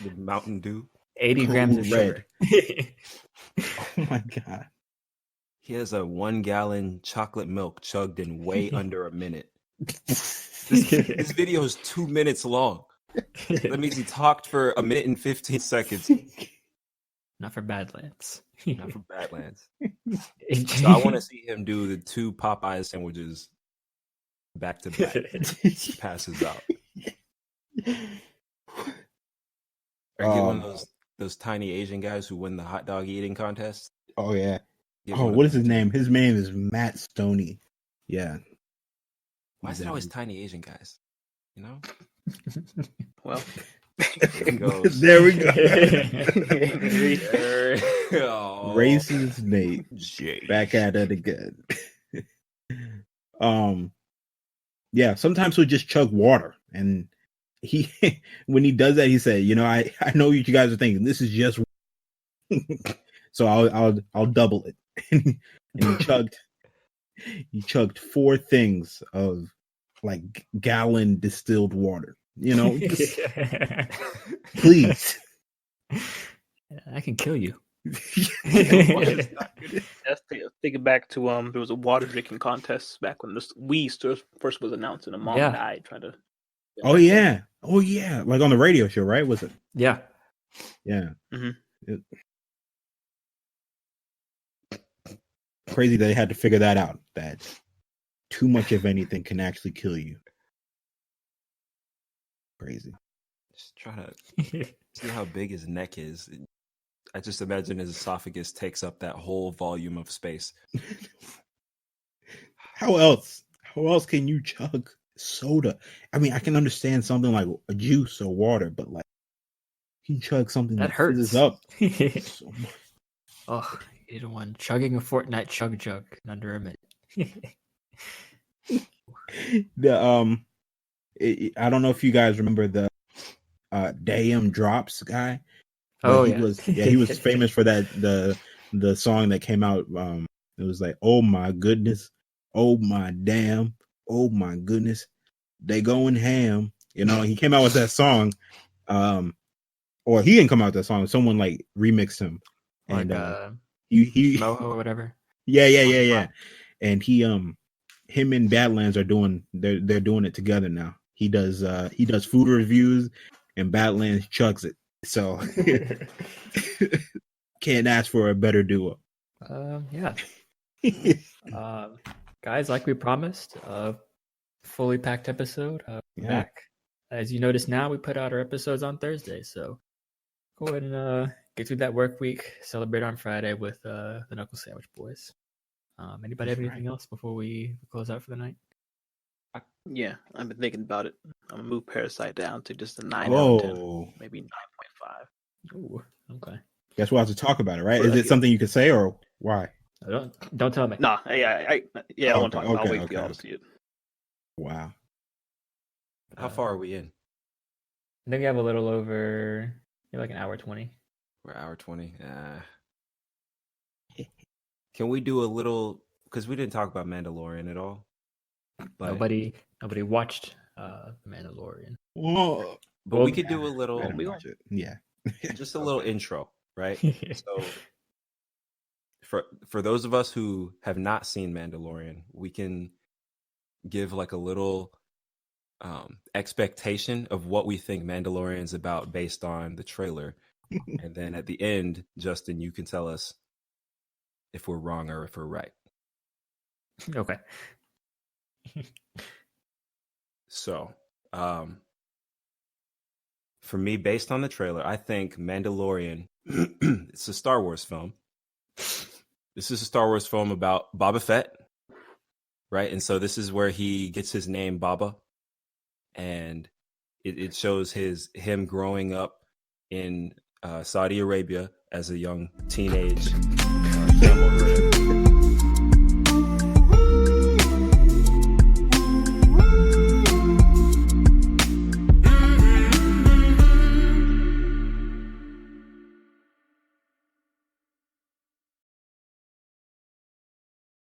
S1: With Mountain Dew.
S4: 80 grams of sugar.
S3: Oh my God.
S1: He has a 1-gallon chocolate milk chugged in way under a minute. This video is 2 minutes long. That means he talked for 1 minute and 15 seconds.
S4: Not for Badlands.
S1: Not for Badlands. So I want to see him do the 2 Popeyes sandwiches back to back. Passes out. Or get one of those tiny Asian guys who win the hot dog eating contest.
S3: Oh yeah.
S1: Get
S3: Oh, what is his name? His name is Matt Stoney. Yeah.
S1: Why is it always tiny Asian guys? You know?
S2: Well,
S3: there we go. Racist Nate. Back at it again. Yeah, sometimes he'll just chug water. And he when he does that, he said, I know what you guys are thinking. This is just so I'll double it. And he chugged 4 things of like gallon distilled water. Please.
S4: I can kill you.
S2: Let's take it back to there was a water drinking contest back when we first was announced, and a mom died trying to.
S3: Oh yeah, like on the radio show, right? Was it?
S4: Yeah.
S2: Mm-hmm.
S3: Crazy that they had to figure that out. That too much of anything can actually kill you. Crazy.
S1: Just trying to see how big his neck is. I just imagine his esophagus takes up that whole volume of space.
S3: How else can you chug soda? I mean, I can understand something like a juice or water, but like you chug something that
S4: hurts
S3: up so much.
S4: Oh, you don't want chugging a Fortnite chug jug in under a minute.
S3: I don't know if you guys remember the Damn Drops guy.
S4: Oh,
S3: he was famous for that the song that came out. It was like, oh my goodness, oh my damn, oh my goodness, they going ham. He came out with that song. Or he didn't come out with that song. Someone like remixed him.
S4: Like
S3: And he
S4: Moho or whatever.
S3: Yeah. And him and Badlands are they're doing it together now. He does food reviews and Badlands chugs it. So can't ask for a better duo.
S4: Yeah. Guys, like we promised, fully packed episode. Back. As you notice now, we put out our episodes on Thursday. So go ahead and get through that work week. Celebrate on Friday with the Knuckle Sandwich Boys. Anybody have anything else before we close out for the night?
S2: Yeah, I've been thinking about it. I'm gonna move Parasite down to just a 9 out of 10, maybe 9.5.
S4: Ooh, okay.
S3: Guess we'll have to talk about it, right? Is it something you can say, or why?
S4: Don't tell me.
S2: Nah, I won't talk about it. I'll wait for y'all to see it.
S3: Wow.
S1: How far are we in?
S4: I think we have a little over like an hour 20.
S1: We're hour 20. Can we do a little, because we didn't talk about Mandalorian at all. But
S4: nobody watched Mandalorian.
S3: Whoa.
S1: But we could do a little,
S3: yeah,
S1: just a little intro, right? So for those of us who have not seen Mandalorian, we can give like a little expectation of what we think Mandalorian's about based on the trailer. And then at the end, Justin, you can tell us if we're wrong or if we're right.
S4: Okay.
S1: So, for me, based on the trailer, I think Mandalorian, it's a Star Wars film. This is a Star Wars film about Boba Fett, right? And so this is where he gets his name, Baba. And it shows him growing up in Saudi Arabia as a young teenage camel herder.